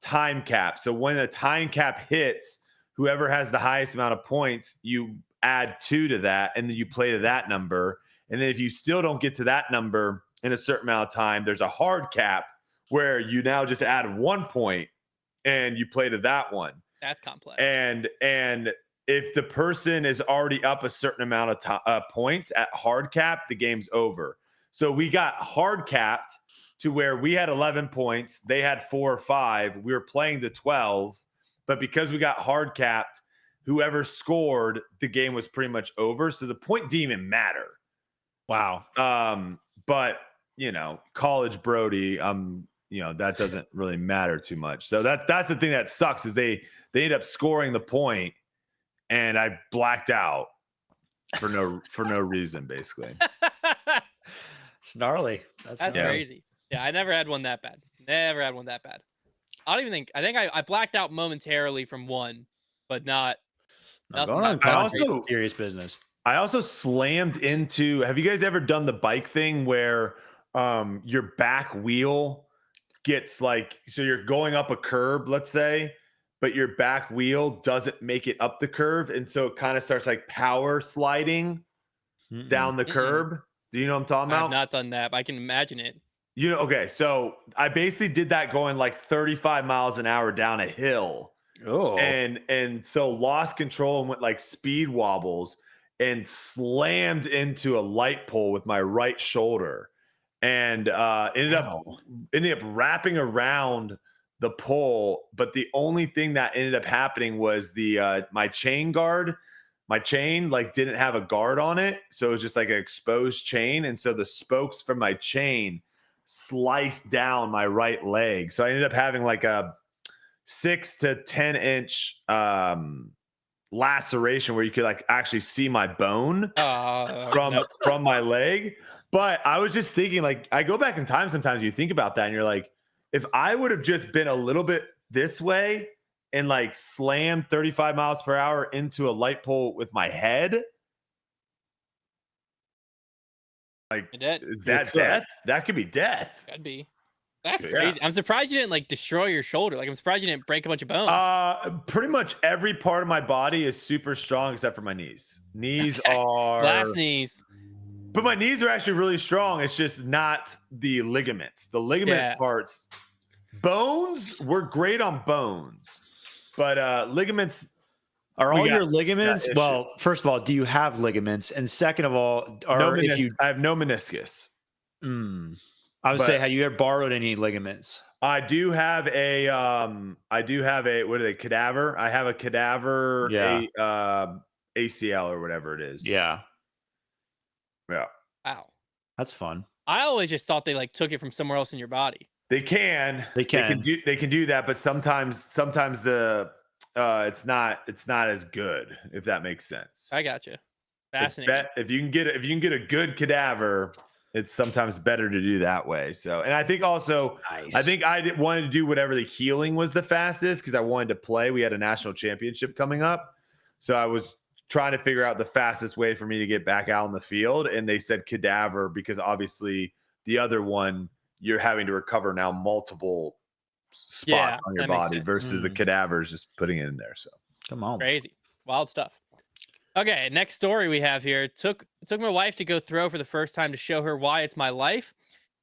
time cap. So when a time cap hits, whoever has the highest amount of points, you add 2 to that, and then you play to that number. And then if you still don't get to that number in a certain amount of time, there's a hard cap where you now just add 1 point and you play to that one. That's complex. And if the person is already up a certain amount of points at hard cap, the game's over. So we got hard capped to where we had 11 points. They had 4 or 5. We were playing to 12. But because we got hard capped, whoever scored, the game was pretty much over. So the point didn't even matter. Wow. But college Brodie, that doesn't really matter too much. So that's the thing that sucks is they end up scoring the point, and I blacked out for no reason, basically. It's gnarly. That's crazy. Yeah, I never had one that bad. Never had one that bad. I don't even think. I think I blacked out momentarily from one, but not. Nothing. Serious business. I also slammed into. Have you guys ever done the bike thing where your back wheel gets so you're going up a curb, let's say, but your back wheel doesn't make it up the curve, and so it kind of starts like power sliding down the curb. Do you know what I'm talking about? I've not done that, but I can imagine it. Okay, so I basically did that going like 35 miles an hour down a hill. Oh, and so lost control and went like speed wobbles and slammed into a light pole with my right shoulder, and ended up wrapping around the pole. But the only thing that ended up happening was my chain didn't have a guard on it, so it was just like an exposed chain, and so the spokes from my chain sliced down my right leg. So I ended up having like a 6 to 10 inch laceration where you could like actually see my bone from my leg. But I was just thinking, like, I go back in time sometimes, you think about that and you're like, if I would have just been a little bit this way and like slammed 35 miles per hour into a light pole with my head, like, is that death? That could be death. Could be. That's crazy. I'm surprised you didn't like destroy your shoulder. Like, I'm surprised you didn't break a bunch of bones. Pretty much every part of my body is super strong except for my knees. Knees are glass knees. But my knees are actually really strong. It's just not the ligaments. The ligament parts. Bones, we're great on bones. But ligaments, Are all your ligaments? Well, first of all, do you have ligaments? And second of all, I have no meniscus. I would say, have you ever borrowed any ligaments? I do have a what are they? Cadaver. I have a cadaver ACL or whatever it is. Yeah. Yeah. Wow. That's fun. I always just thought they like took it from somewhere else in your body. They can do that, but sometimes the it's not as good, if that makes sense. I gotcha. Fascinating. If you can get a good cadaver, it's sometimes better to do that way. So, and I think also, nice. I think I wanted to do whatever the healing was the fastest because I wanted to play. We had a national championship coming up, so I was trying to figure out the fastest way for me to get back out on the field. And they said cadaver because obviously the other one you're having to recover now multiple spots on your body versus the cadaver is just putting it in there. So come on, crazy, wild stuff. Okay, next story we have here. It took my wife to go throw for the first time to show her why it's my life.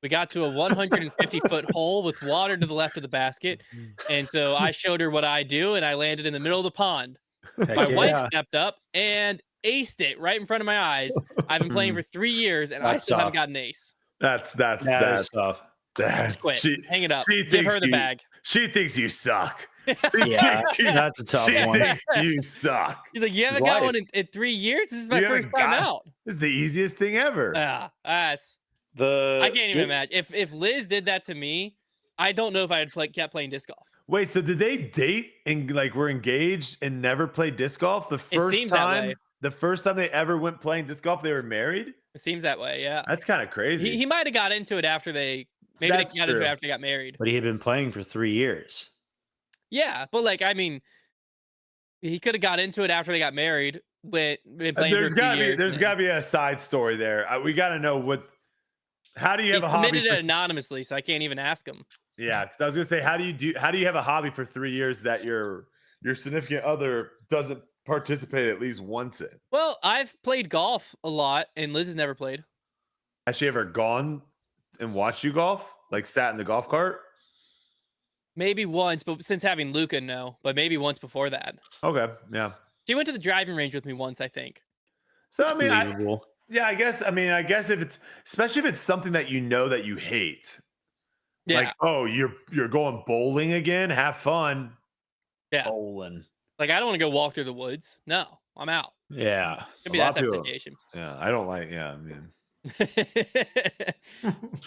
We got to a 150-foot hole with water to the left of the basket. And so I showed her what I do, and I landed in the middle of the pond. My wife stepped up and aced it right in front of my eyes. I've been playing for 3 years, and I still haven't got an ace. That's tough. Just quit. Hang it up. Give her the bag. She thinks you suck. That's a tough one. She thinks you suck. He's like, you haven't got one in 3 years? This is my first time out. This is the easiest thing ever. I can't even imagine. If Liz did that to me, I don't know if I had kept playing disc golf. Wait, so did they date and like were engaged and never played disc golf? The first time they ever went playing disc golf, they were married? It seems that way, yeah. That's kind of crazy. He might have got into it after they got into it after they got married. But he had been playing for 3 years. Yeah, but like, I mean, he could have got into it after they got married. But there's got to be a side story there. We got to know how do you have a hobby? He's committed it anonymously, so I can't even ask him. Yeah, because I was gonna say, how do you have a hobby for 3 years that your significant other doesn't participate at least once in? Well, I've played golf a lot, and Liz has never played. Has she ever gone and watched you golf? Like sat in the golf cart? Maybe once, but since having Luca, no. But maybe once before that. Okay, yeah. She went to the driving range with me once, I think. So I mean, I guess if it's, especially if it's something that you know that you hate. Yeah. Like, oh, you're going bowling again? Have fun. Yeah. Bowling. Like, I don't want to go walk through the woods. No, I'm out. Yeah. Could be that type of situation. Yeah, I don't like. Yeah, I mean.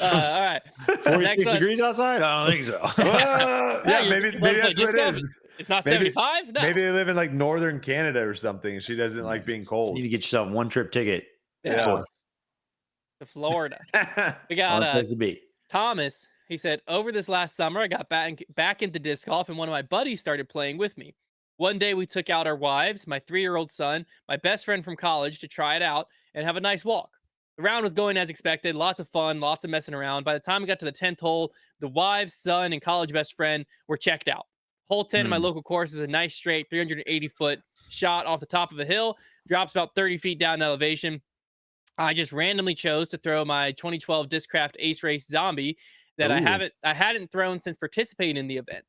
All right. 46 degrees outside? I don't think so. Yeah, maybe that's what it is. It's not 75. No. Maybe they live in like northern Canada or something, and she doesn't like being cold. You need to get yourself a one-trip ticket. Yeah. To Florida. We got Thomas. He said, over this last summer, I got back into disc golf, and one of my buddies started playing with me. One day, we took out our wives, my 3-year-old son, my best friend from college to try it out and have a nice walk. The round was going as expected. Lots of fun, lots of messing around. By the time we got to the 10th hole, the wives, son, and college best friend were checked out. Hole 10 in my local course is a nice straight 380-foot shot off the top of a hill. Drops about 30 feet down in elevation. I just randomly chose to throw my 2012 Discraft Ace Race Zombie that I hadn't thrown since participating in the event.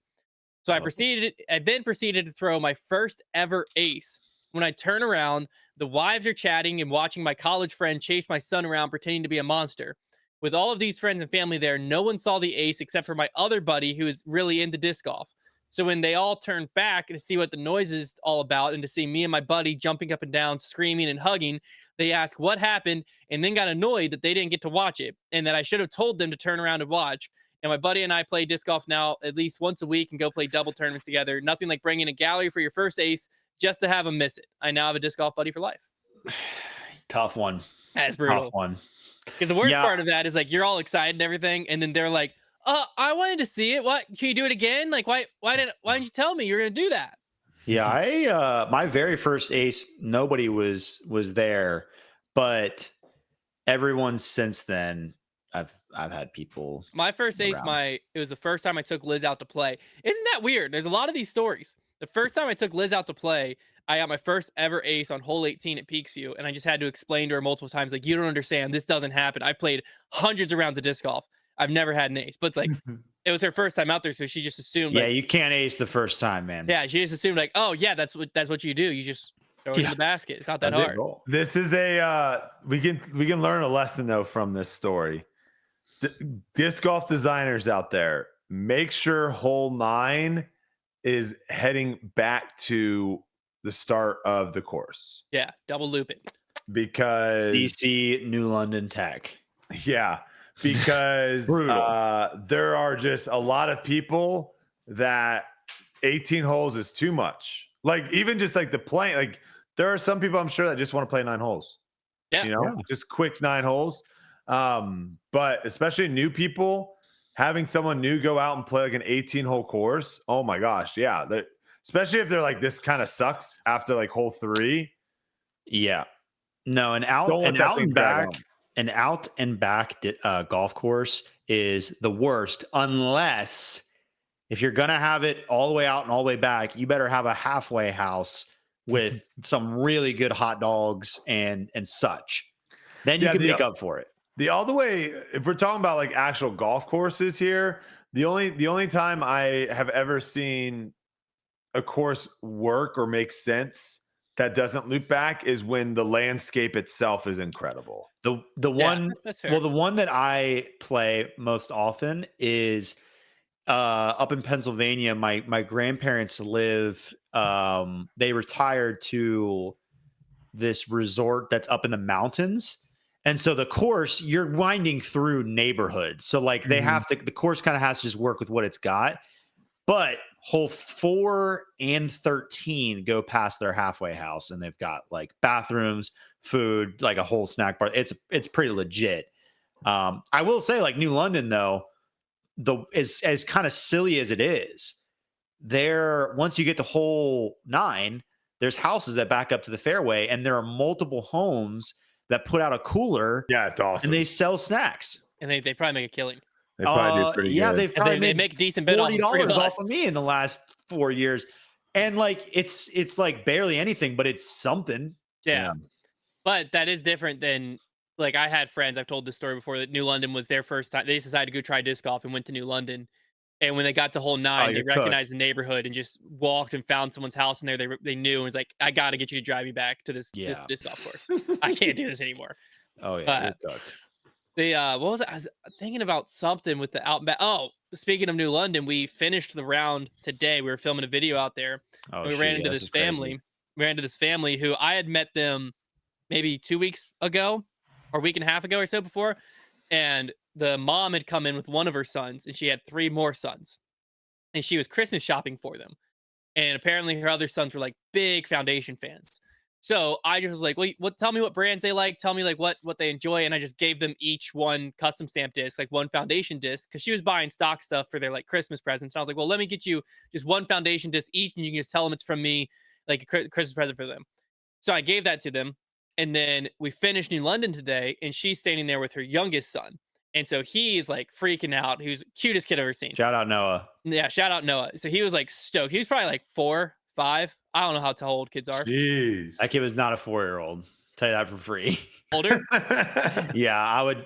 So I then proceeded to throw my first ever ace. When I turn around, the wives are chatting and watching my college friend chase my son around pretending to be a monster. With all of these friends and family there, no one saw the ace except for my other buddy who is really into disc golf. So when they all turned back to see what the noise is all about and to see me and my buddy jumping up and down, screaming and hugging, they asked what happened and then got annoyed that they didn't get to watch it and that I should have told them to turn around and watch. And my buddy and I play disc golf now at least once a week and go play double tournaments together. Nothing like bringing a gallery for your first ace just to have him miss it. I now have a disc golf buddy for life. Tough one. That's brutal. Tough one. Because the worst part of that is like you're all excited and everything, and then they're like, I wanted to see it. What, can you do it again? Like, why didn't you tell me you were gonna do that? Yeah, I my very first ace, nobody was there, but everyone since then, I've had people. My first ace, it was the first time I took Liz out to play. Isn't that weird? There's a lot of these stories. The first time I took Liz out to play, I got my first ever ace on hole 18 at Peaksview, and I just had to explain to her multiple times, like, you don't understand, this doesn't happen. I've played hundreds of rounds of disc golf. I've never had an ace, but it's like, it was her first time out there, so she just assumed Yeah, like, you can't ace the first time, man. yeah, she just assumed like, oh yeah, that's what you do. You just throw it in Yeah. the basket. It's not that That's it, hard. roll. This is a we can learn a lesson though from this story. D- Disc golf designers out there, make sure hole 9 is heading back to the start of the course Yeah, double loop it. because DC New London Tech. yeah, because Brutal. there are just a lot of people that 18 holes is too much. Like even just like the playing, like there are some people I'm sure that just want to play 9 holes. Yeah. You know, Yeah. just quick 9 holes. But especially new people, having someone new go out and play like an 18 hole course. Oh my gosh, yeah. Especially if they're like this kind of sucks after like hole 3. Yeah. No, Don't let that thing drag on. an out and back golf course is the worst unless if you're gonna have it all the way out and all the way back, you better have a halfway house with some really good hot dogs and such. Then you can make up for it. The all the way, if we're talking about like actual golf courses here, the only time I have ever seen a course work or make sense that doesn't loop back is when the landscape itself is incredible. The one that's fair. well, the one that I play most often is up in Pennsylvania. My grandparents live they retired to this resort that's up in the mountains. And so the course, you're winding through neighborhoods. So like they have to, the course kind of has to just work with what it's got. But hole 4 and 13 go past their halfway house and they've got like bathrooms, food, like a whole snack bar. It's pretty legit. I will say like New London though, as kind of silly as it is, there once you get to hole 9, there's houses that back up to the fairway and there are multiple homes that put out a cooler. Yeah, it's awesome. And they sell snacks. And they probably make a killing. They probably do pretty good. They've probably They made make a decent bit $40 off off of me in the last 4 years. And like it's like barely anything, but it's something. Yeah. But that is different than like I had friends, I've told this story before, that New London was their first time. They decided to go try disc golf and went to New London. And when they got to hole 9, they recognized the neighborhood and just walked and found somene's house in there. They knew and was like, I got to get you to drive me back to this disc golf course. I can't do this anymore. Oh yeah, you're cooked. What was it? I was thinking about something with the out and back. Oh, speaking of New London, we finished the round today. We were filming a video out there. We ran into this family. Crazy. We ran into this family who I had met them maybe 2 weeks ago or a week and a half ago or so before. And the mom had come in with one of her sons and she had 3 more sons. And she was Christmas shopping for them. And apparently her other sons were like big Foundation fans. So I just was like, well, tell me what brands they like. Tell me like what they enjoy. And I just gave them each one custom stamp disc, like one Foundation disc, because she was buying stock stuff for their like Christmas presents. And I was like, well, let me get you just one Foundation disc each. And you can just tell them it's from me, like a Christmas present for them. So I gave that to them. And then we finished New London today. And she's standing there with her youngest son. And so he's like freaking out. He was the cutest kid I've ever seen. Shout out Noah. Yeah, shout out Noah. So he was like stoked. He was probably like 4, 5. I don't know how old kids are. Jeez. That kid was not a 4-year-old. Tell you that for free. Older? Yeah,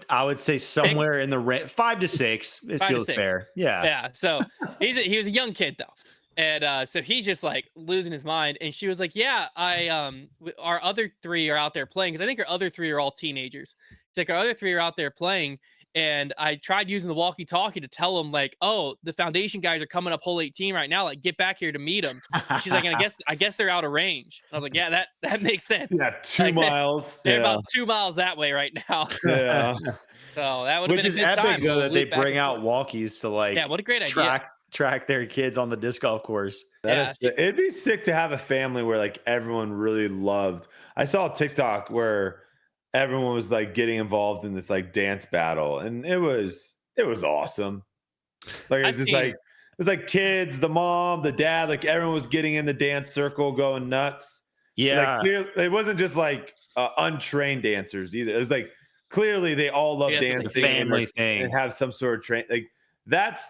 I would say somewhere in the 5 to 6. It 5 to feels 6. fair. Yeah. Yeah. So he was a young kid though. And so he's just like losing his mind. And she was like, yeah, our other 3 are out there playing. Cause I think our other 3 are all teenagers. She's like, our other 3 are out there playing. And I tried using the walkie-talkie to tell them like, oh, the Foundation guys are coming up hole 18 right now. Like, get back here to meet them. She's like, and I guess they're out of range. I was like, yeah, that makes sense. Yeah, 2 miles. They're about 2 miles that way right now. Yeah. So that would have been a good time. Which is epic though that they bring out walkies to like what a great idea. Track their kids on the disc golf course. It'd be sick to have a family where like everyone really loved. I saw a TikTok where everyone was like getting involved in this like dance battle, and it was awesome. Like it was like kids, the mom, the dad, like everyone was getting in the dance circle, going nuts. Yeah, like, it wasn't just like untrained dancers either. It was like clearly they all love dancing, family thing, and have some sort of train. Like that's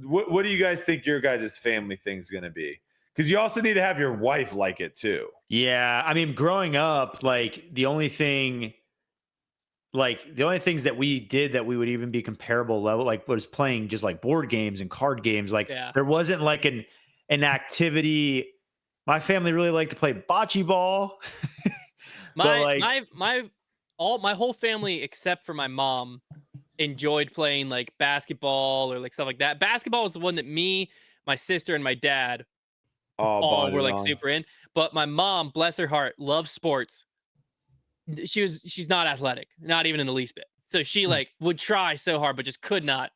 what do you guys think your guys' family thing's gonna be? Because you also need to have your wife like it too. Yeah, I mean, growing up, like the only thing like the only things that we did that we would even be comparable level, like was playing just like board games and card games. Like Yeah. there wasn't like an activity. My family really liked to play bocce ball. But like, my whole family except for my mom enjoyed playing like basketball or like stuff like that. Basketball was the one that me, my sister, and my dad all were bonded like on. super in. But my mom, bless her heart, loves sports. She's not athletic, not even in the least bit. So she like would try so hard, but just could not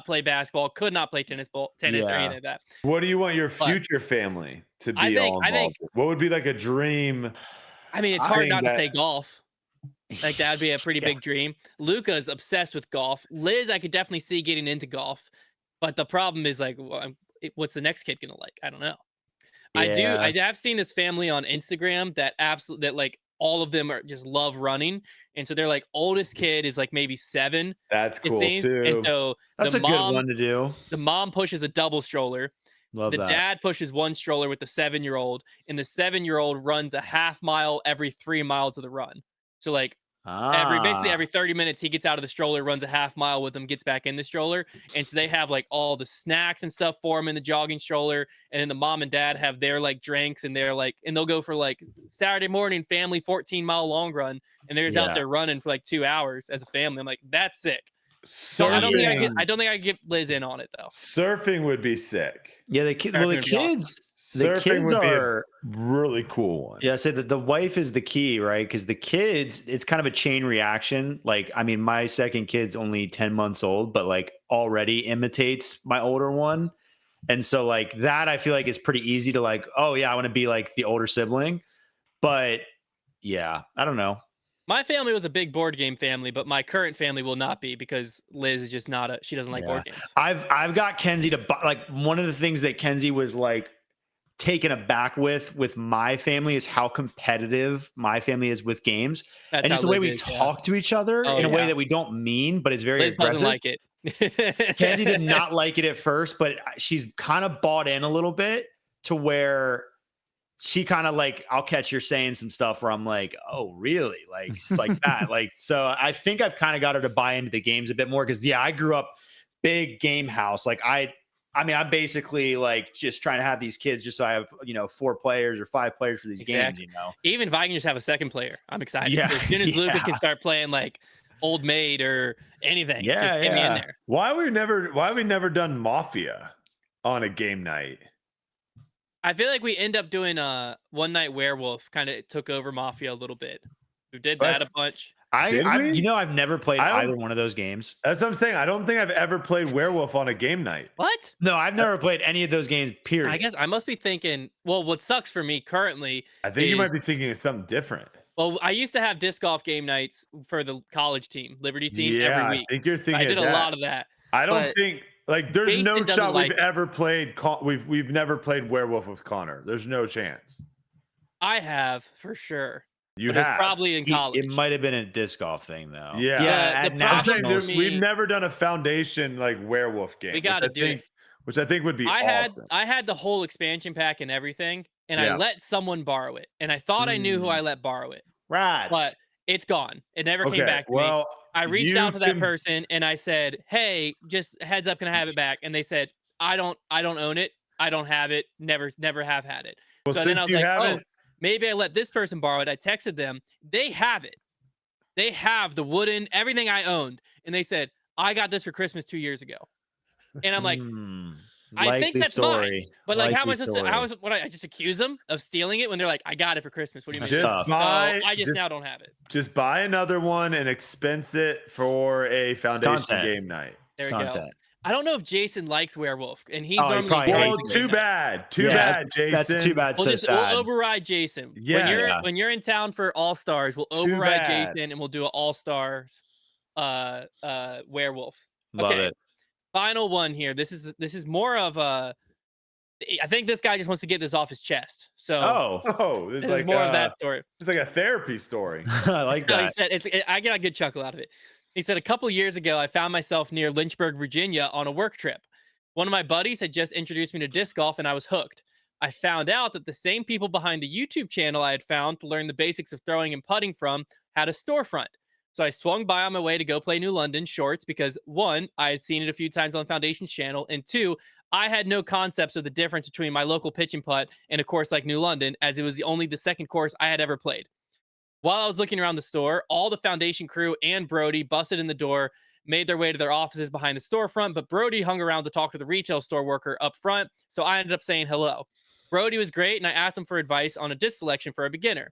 play basketball, could not play tennis or anything like that. What do you want your But future family to I be all think involved with? What would be like a dream I mean it's hard thing not to that say golf. Like that'd be a pretty Yeah. big dream. Luca's obsessed with golf. Liz, I could definitely see getting into golf, but the problem is like, what's the next kid gonna like? I don't know. Yeah. I have seen this family on Instagram that like all of them are just love running, and so their like oldest kid is like maybe 7. That's It cool seems, too. and so That's the a good one to do. the mom pushes a double stroller. Love The that. dad pushes one stroller with the 7-year-old, and the 7-year-old runs a half mile every 3 miles of the run. So like basically every 30 minutes he gets out of the stroller, runs a half mile with them, gets back in the stroller. And so they have like all the snacks and stuff for him in the jogging stroller. And then the mom and dad have their like drinks, and they're like, and they'll go for like Saturday morning family 14-mile long run. And they're just out there running for like 2 hours as a family. I'm like, that's sick. So I don't think I could get Liz in on it though. Surfing would be sick. Yeah, the kids are really cool one. Yeah, I say that the wife is the key, right? Because the kids, it's kind of a chain reaction. Like, I mean, my second kid's only 10 months old, but like already imitates my older one. And so like that, I feel like is pretty easy to like, oh yeah, I want to be like the older sibling. But yeah, I don't know. My family was a big board game family, but my current family will not be because Liz is just not she doesn't like board games. I've got Kenzie to like one of the things that Kenzie was like taken aback with my family is how competitive my family is with games. That's and just the way we talk talk to each other in a way that we don't mean, but it's very Liz aggressive. doesn't like it. Kenzie did not like it at first, but she's kind of bought in a little bit to where she kind of like, I'll catch her saying some stuff where I'm like, oh, really? Like, it's like that. Like, so I think I've kind of got her to buy into the games a bit more because, yeah, I grew up big game house. Like, I mean, I'm basically like just trying to have these kids just so I have, 4 players or 5 players for these games, Even if I can just have a second player, I'm excited. Yeah. So as soon as Luca can start playing like Old Maid or anything, just get me in there. Why have we never done Mafia on a game night? I feel like we end up doing One Night Werewolf. Kind of took over Mafia a little bit. We did that a bunch. I've never played either one of those games. That's what I'm saying. I don't think I've ever played Werewolf on a game night. What? No, I've never played any of those games, period. I guess I must be thinking, well, what sucks for me currently I think you might be thinking of something different. Well, I used to have disc golf game nights for the college team, Liberty team, every week. I think you're thinking I did of a that. lot of that. I don't think like there's no Jason shot doesn't we've ever played. We've never played Werewolf with Connor. There's no chance. I have for sure. You But it's probably in college. It might have been a disc golf thing though. Yeah. At nationals. We've never done a foundation like Werewolf game. We got to do it. Which I think would be awesome. I had the whole expansion pack and everything, and I let someone borrow it. And I thought I knew who I let borrow it. Rats. But it's gone. It never came back to me. I reached out to that person and I said, "Hey, just heads up, can I have it back?" And they said, "I don't own it. I don't have it. Never have had it." Well, so then I was like, "Oh, maybe I let this person borrow it." I texted them. They have it. They have the wooden everything I owned, and they said, "I got this for Christmas 2 years ago." And I'm like, I think that's mine. But like, how am I supposed to? I just accuse them of stealing it when they're like, "I got it for Christmas." What do you mean? I just now don't have it. Just buy another one and expense it for a foundation game night. There we go. I don't know if Jason likes Werewolf, and he's normally too bad. Too bad, Jason. That's too bad. We'll override Jason. Yeah. When you're in town for All Stars, we'll override Jason and we'll do an All Stars Werewolf. Love it. Final one here. This is more of a. I think this guy just wants to get this off his chest. So this is more of that story. It's like a therapy story. I like that. He said I got a good chuckle out of it. He said, a couple years ago, I found myself near Lynchburg, Virginia on a work trip. One of my buddies had just introduced me to disc golf and I was hooked. I found out that the same people behind the YouTube channel I had found to learn the basics of throwing and putting from had a storefront. So I swung by on my way to go play New London shorts because one, I had seen it a few times on Foundation's channel, and two, I had no concepts of the difference between my local pitch and putt and a course like New London, as it was the second course I had ever played. While I was looking around the store, all the Foundation crew and Brodie busted in the door, made their way to their offices behind the storefront, but Brodie hung around to talk to the retail store worker up front, so I ended up saying hello. Brodie was great, and I asked him for advice on a disc selection for a beginner.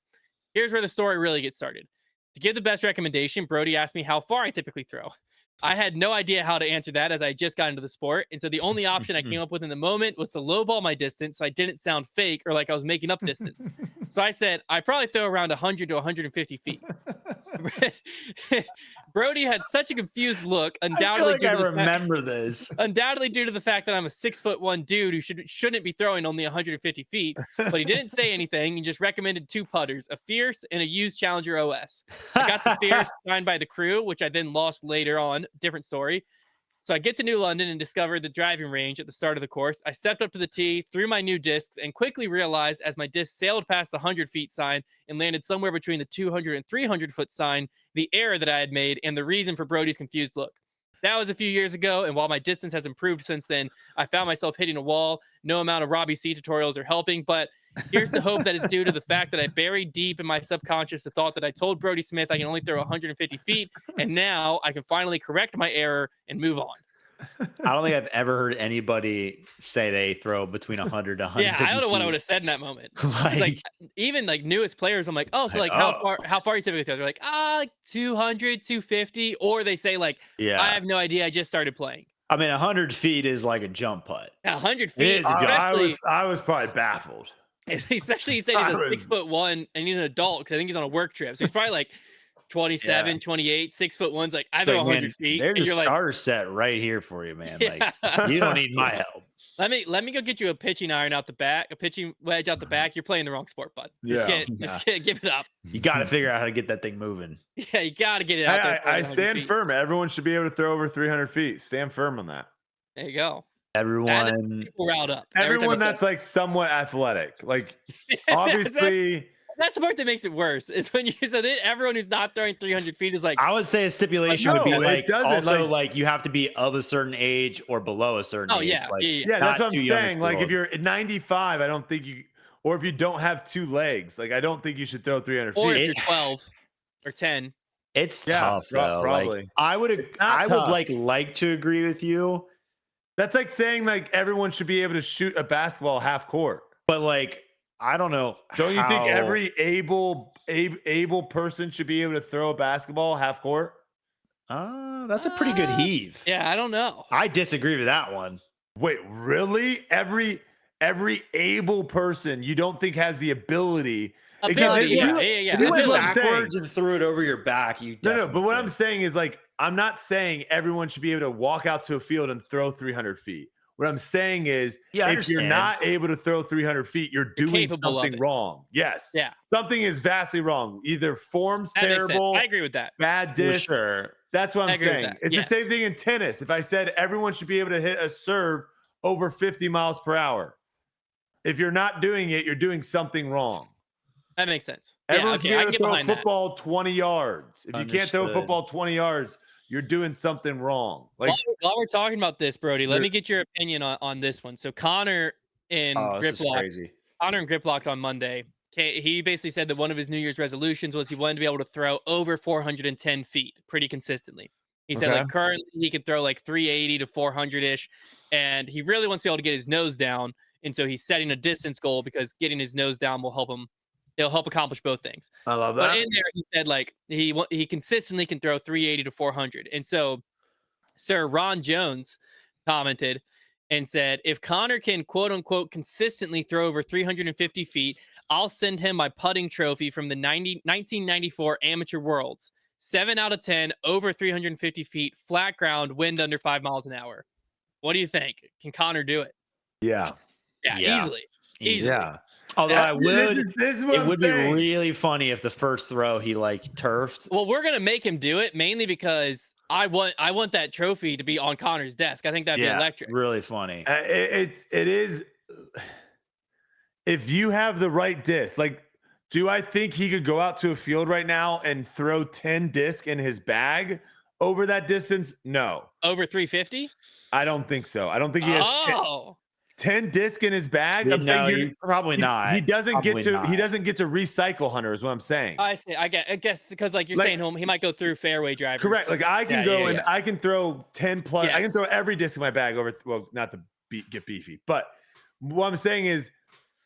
Here's where the story really gets started. To give the best recommendation, Brodie asked me how far I typically throw. I had no idea how to answer that as I just got into the sport. And so the only option I came up with in the moment was to lowball my distance so I didn't sound fake or like I was making up distance. So I said, I probably throw around 100 to 150 feet. Brodie had such a confused look, undoubtedly undoubtedly due to the fact that I'm a 6'1" dude who shouldn't be throwing only 150 feet. But he didn't say anything. He just recommended 2 putters, a Fierce and a used Challenger OS. I got the Fierce signed by the crew, which I then lost later on. Different story. So I get to New London and discover the driving range at the start of the course. I stepped up to the tee, threw my new discs, and quickly realized as my disc sailed past the 100 feet sign and landed somewhere between the 200 and 300 foot sign, the error that I had made and the reason for Brodie's confused look. That was a few years ago, and while my distance has improved since then, I found myself hitting a wall. No amount of Robbie C tutorials are helping, but here's the hope that is due to the fact that I buried deep in my subconscious the thought that I told Brodie Smith I can only throw 150 feet, and now I can finally correct my error and move on. I don't think I've ever heard anybody say they throw between 100 to 150 Yeah, I don't know what I feet. would have said in that moment. Like even like newest players, I'm like, oh, so like how far you typically throw? They're like, like 200, 250, or they say like, I have no idea, I just started playing. I mean, 100 feet is like a jump putt. 100 feet. I was probably baffled. Especially he said he's a 6'1" and he's an adult because I think he's on a work trip. So he's probably like 27, 28, 6'1's like, I throw 100 feet. There's a like, starter set right here for you, man. Like you don't need my help. Let me go get you a pitching iron out the back, a pitching wedge out the back. You're playing the wrong sport, bud. Just give it up. You got to figure out how to get that thing moving. Yeah, you got to get it out there. I stand firm. Everyone should be able to throw over 300 feet. Stand firm on that. There you go. Everyone riled up. Everyone that's like somewhat athletic. Like obviously. That's the part that makes it worse is when then everyone who's not throwing 300 feet is like, I would say a stipulation would be like also like you have to be of a certain age or below a certain age. Yeah. Like, that's what I'm saying. Like if you're 95, I don't think you, or if you don't have 2 legs, like I don't think you should throw 300 feet. Or if you're 12 or 10. It's tough though. Probably. Like, I would like to agree with you. That's like saying like everyone should be able to shoot a basketball half court. But like, I don't know. Don't you think every able person should be able to throw a basketball half court? That's a pretty good heave. Yeah, I don't know. I disagree with that one. Wait, really? Every able person you don't think has the ability? Yeah. If you went backwards and threw it over your back, no. But what I'm saying is like I'm not saying everyone should be able to walk out to a field and throw 300 feet. What I'm saying is, if you're not able to throw 300 feet, you're doing something wrong. Yes. Yeah. Something is vastly wrong. Either form's terrible. I agree with that. Bad disc. Sure. That's what I'm saying. It's the same thing in tennis. If I said everyone should be able to hit a serve over 50 miles per hour, if you're not doing it, you're doing something wrong. That makes sense. Everyone should be able to throw a football 20 yards. If you can't throw a football 20 yards, you're doing something wrong. Like while we're talking about this, Brodie, let me get your opinion on this one. So Connor and Grip Locked on Monday, he basically said that one of his New Year's resolutions was he wanted to be able to throw over 410 feet pretty consistently. He said like currently he could throw like 380 to 400-ish, and he really wants to be able to get his nose down. And so he's setting a distance goal because getting his nose down will help him. It'll help accomplish both things. I love that. But in there, he said like he consistently can throw 380 to 400. And so Sir Ron Jones commented and said, if Connor can quote unquote consistently throw over 350 feet, I'll send him my putting trophy from the 1994 Amateur Worlds. 7 out of 10 over 350 feet, flat ground, wind under 5 miles an hour. What do you think? Can Connor do it? Yeah. Easily. Yeah. Although it would be saying. really funny if the first throw he like turfed. Well, we're gonna make him do it mainly because I want that trophy to be on Connor's desk. I think that'd be electric. Really funny. It is. If you have the right disc, like Do I think he could go out to a field right now and throw 10 disc in his bag over that distance? No. Over 350? I don't think so. I don't think he has 10 disc in his bag. I'm No, saying you probably not. he doesn't Probably get to not. he doesn't get to recycle Hunter is what I'm saying. I see. I guess because like you're saying he might go through fairway drivers. Correct. Like I can go and I can throw 10 plus. I can throw every disc in my bag over. Well, not to get beefy, but what I'm saying is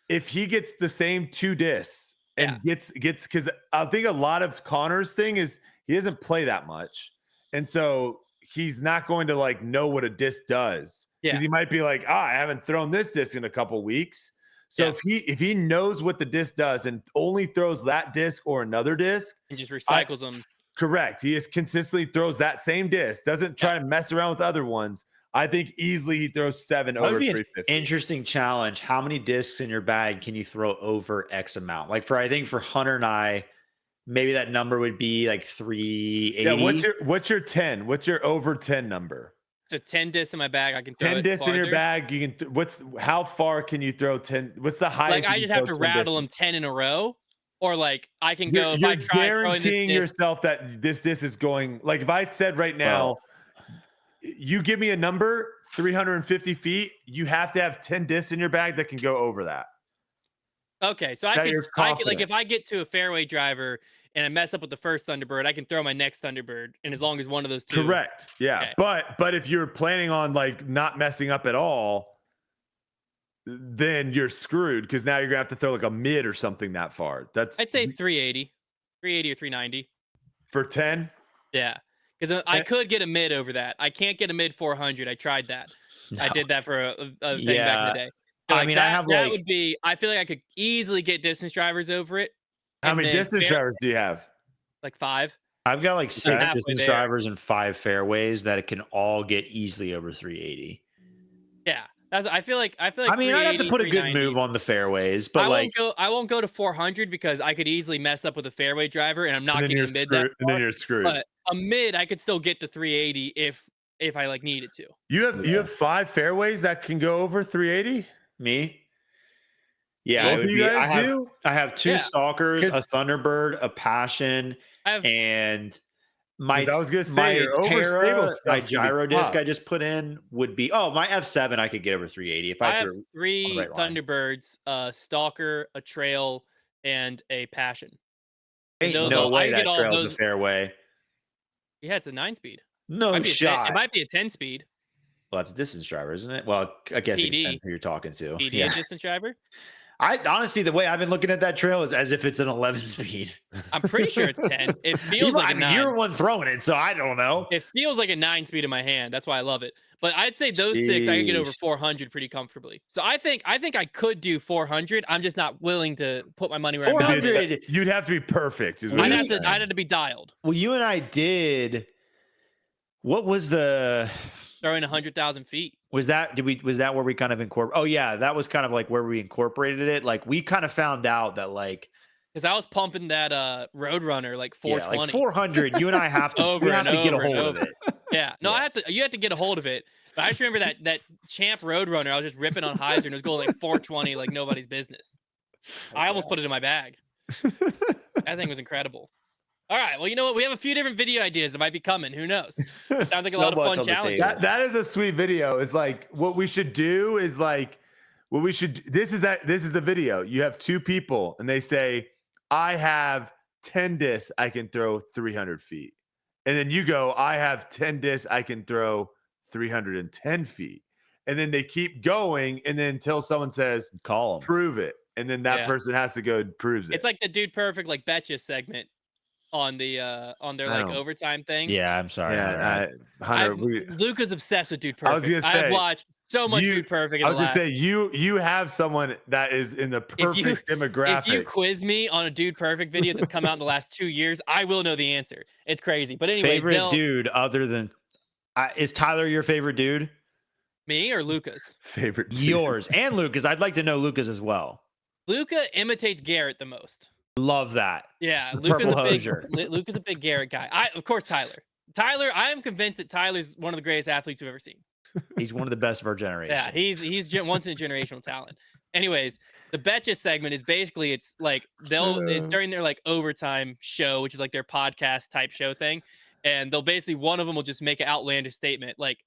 if he gets the same 2 discs and gets because I think a lot of Connor's thing is he doesn't play that much, and so he's not going to like know what a disc does. Because he might be like, I haven't thrown this disc in a couple weeks. So if he knows what the disc does and only throws that disc or another disc and just recycles them. Correct. He just consistently throws that same disc, doesn't try to mess around with other ones. I think easily he throws 7 over 350. Interesting challenge. How many discs in your bag can you throw over X amount? Like I think for Hunter and I, maybe that number would be like 380. Yeah, what's your 10? What's your over 10 number? So 10 discs in my bag, I can throw 10 discs in your bag. You can how far can you throw 10? What's the highest? Like I just have to rattle them 10 in a row, or like I can go. If You're I try guaranteeing yourself that this disc is going. Like if I said right now, you give me a number 350 feet, you have to have 10 discs in your bag that can go over that. Okay, so I could like if I get to a fairway driver and I mess up with the first Thunderbird, I can throw my next Thunderbird, and as long as one of those 2. Correct. Yeah. Okay. But if you're planning on like not messing up at all, then you're screwed because now you're gonna have to throw like a mid or something that far. I'd say 380 or 390 for 10. Yeah, because I could get a mid over that. I can't get a mid 400. I tried that. No. I did that for a thing back in the day. So like I mean, that would be. I feel like I could easily get distance drivers over it. How many distance drivers do you have? Like 5. I've got like 6 distance drivers and 5 fairways that it can all get easily over 380. Yeah, I feel like. I mean, I'd have to put a good move on the fairways, but I won't go to 400 because I could easily mess up with a fairway driver, and I'm not getting a mid. And then you're screwed. But a mid, I could still get to 380 if I like needed to. You have 5 fairways that can go over 380. Me? Yeah, it would be, I have 2 Stalkers, a Thunderbird, a Passion, and my I was gonna say my gyro disc I just put in would be my F7 I could get over 380 if I have 3 Thunderbirds, a Stalker, a Trail, and a Passion. Ain't no way that Trail's a fairway. Yeah, it's a 9-speed. No shot. It might be a 10-speed. Well, that's a distance driver, isn't it? Well, I guess it depends who you're talking to. PD a distance driver? I honestly, the way I've been looking at that trail is as if it's an 11 speed. I'm pretty sure it's 10. It feels like a 9. You're the one throwing it, so I don't know. It feels like a 9-speed in my hand. That's why I love it. But I'd say those 6, I could get over 400 pretty comfortably. So I think I could do 400. I'm just not willing to put my money where 400. You'd have to be perfect. I'd have to be dialed. Well, you and I did. What was the throwing 100,000 feet? Was that where we kind of incorporated? Oh yeah, that was kind of like where we incorporated it. Like we kind of found out that like because I was pumping that Roadrunner like 420, like 400. You and I have to get a hold of it. Yeah, no, you have to get a hold of it. But I just remember that Champ Roadrunner. I was just ripping on hyzer and it was going like 420, like nobody's business. I almost put it in my bag. That thing was incredible. All right. Well, you know what? We have a few different video ideas that might be coming. Who knows? It sounds like a lot of fun challenges. That is a sweet video. It's like what we should do is like what we should. This is the video. You have 2 people and they say, I have 10 discs. I can throw 300 feet. And then you go, I have 10 discs. I can throw 310 feet. And then they keep going. And then until someone says, call them, prove it. And then that person has to go and proves it. It's like the Dude Perfect, like Betcha segment on their like overtime thing. Yeah, I'm sorry. Yeah, Hunter, Luca's obsessed with Dude Perfect. I was gonna say, I've watched so much Dude Perfect. I was gonna say you have someone that is in the perfect demographic. If you quiz me on a Dude Perfect video that's come out in the last 2 years, I will know the answer. It's crazy. But anyways, favorite dude other than is Tyler your favorite dude? Me or Luca's? Favorite dude. Yours and Luca's. I'd like to know Luca's as well. Luca imitates Garrett the most. Love that. Yeah, Luca's a big Garrett guy. Of course, Tyler, I am convinced that Tyler's one of the greatest athletes we've ever seen. He's one of the best of our generation. Yeah, he's once in a generational talent. Anyways, The Betcha segment is basically it's like it's during their like overtime show, which is like their podcast type show thing, and they'll basically one of them will just make an outlandish statement like,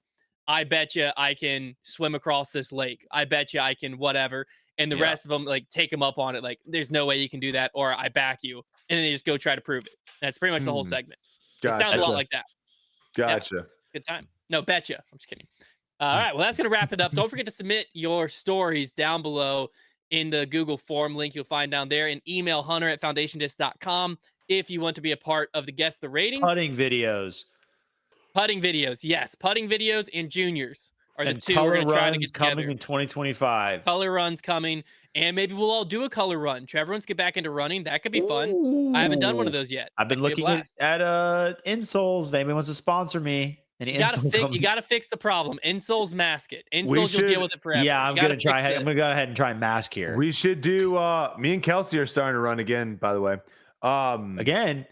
"I bet you I can swim across this lake. I bet you I can whatever," and the rest of them like take them up on it, like, "There's no way you can do that," or "I back you," and then they just go try to prove it. That's pretty much the whole segment. It sounds a lot like that. Gotcha. Yeah, good time. No, betcha. I'm just kidding. All right, well that's gonna wrap it up. Don't forget to submit your stories down below in the Google form link you'll find down there, and email hunter@foundationdisc.com if you want to be a part of the Guess the Rating. Putting videos. Putting videos, yes. Putting videos and juniors are the And two we're going to try to get coming together. in 2025. Color runs coming, and maybe we'll all do a color run. Trevor wants to get back into running. That could be fun. I haven't done one of those yet. I've been looking at insoles. If anybody wants to sponsor me. You gotta fix the problem. Insoles mask it. Insoles, you'll deal with it forever. Yeah, I'm gonna go ahead and try and mask here. We should do. Me and Kelsey are starting to run again. By the way, again.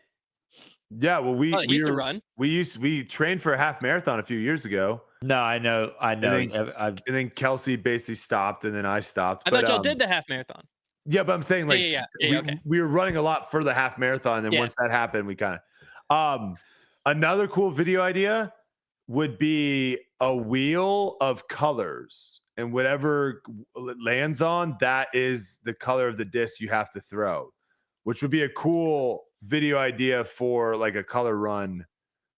Yeah, well, we used to run. We trained for a half marathon a few years ago. No, I know. And then Kelsey basically stopped, and then I stopped. I thought y'all did the half marathon. Yeah, but I'm saying like we were running a lot for the half marathon, and once that happened, we kind of. Another cool video idea would be a wheel of colors, and whatever it lands on, that is the color of the disc you have to throw, which would be a cool video idea for like a color run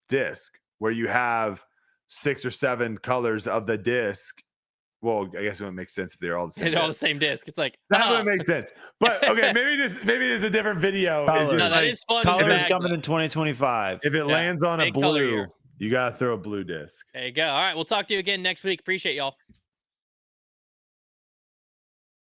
disc where you have 6 or 7 colors of the disc. Well, I guess it wouldn't make sense if they're all the same. They're all the same disc. It's like that wouldn't make sense. But okay, maybe there's a different video. No, that is fun. Colors coming in 2025. If it lands on a blue, you gotta throw a blue disc. There you go. All right, we'll talk to you again next week. Appreciate y'all.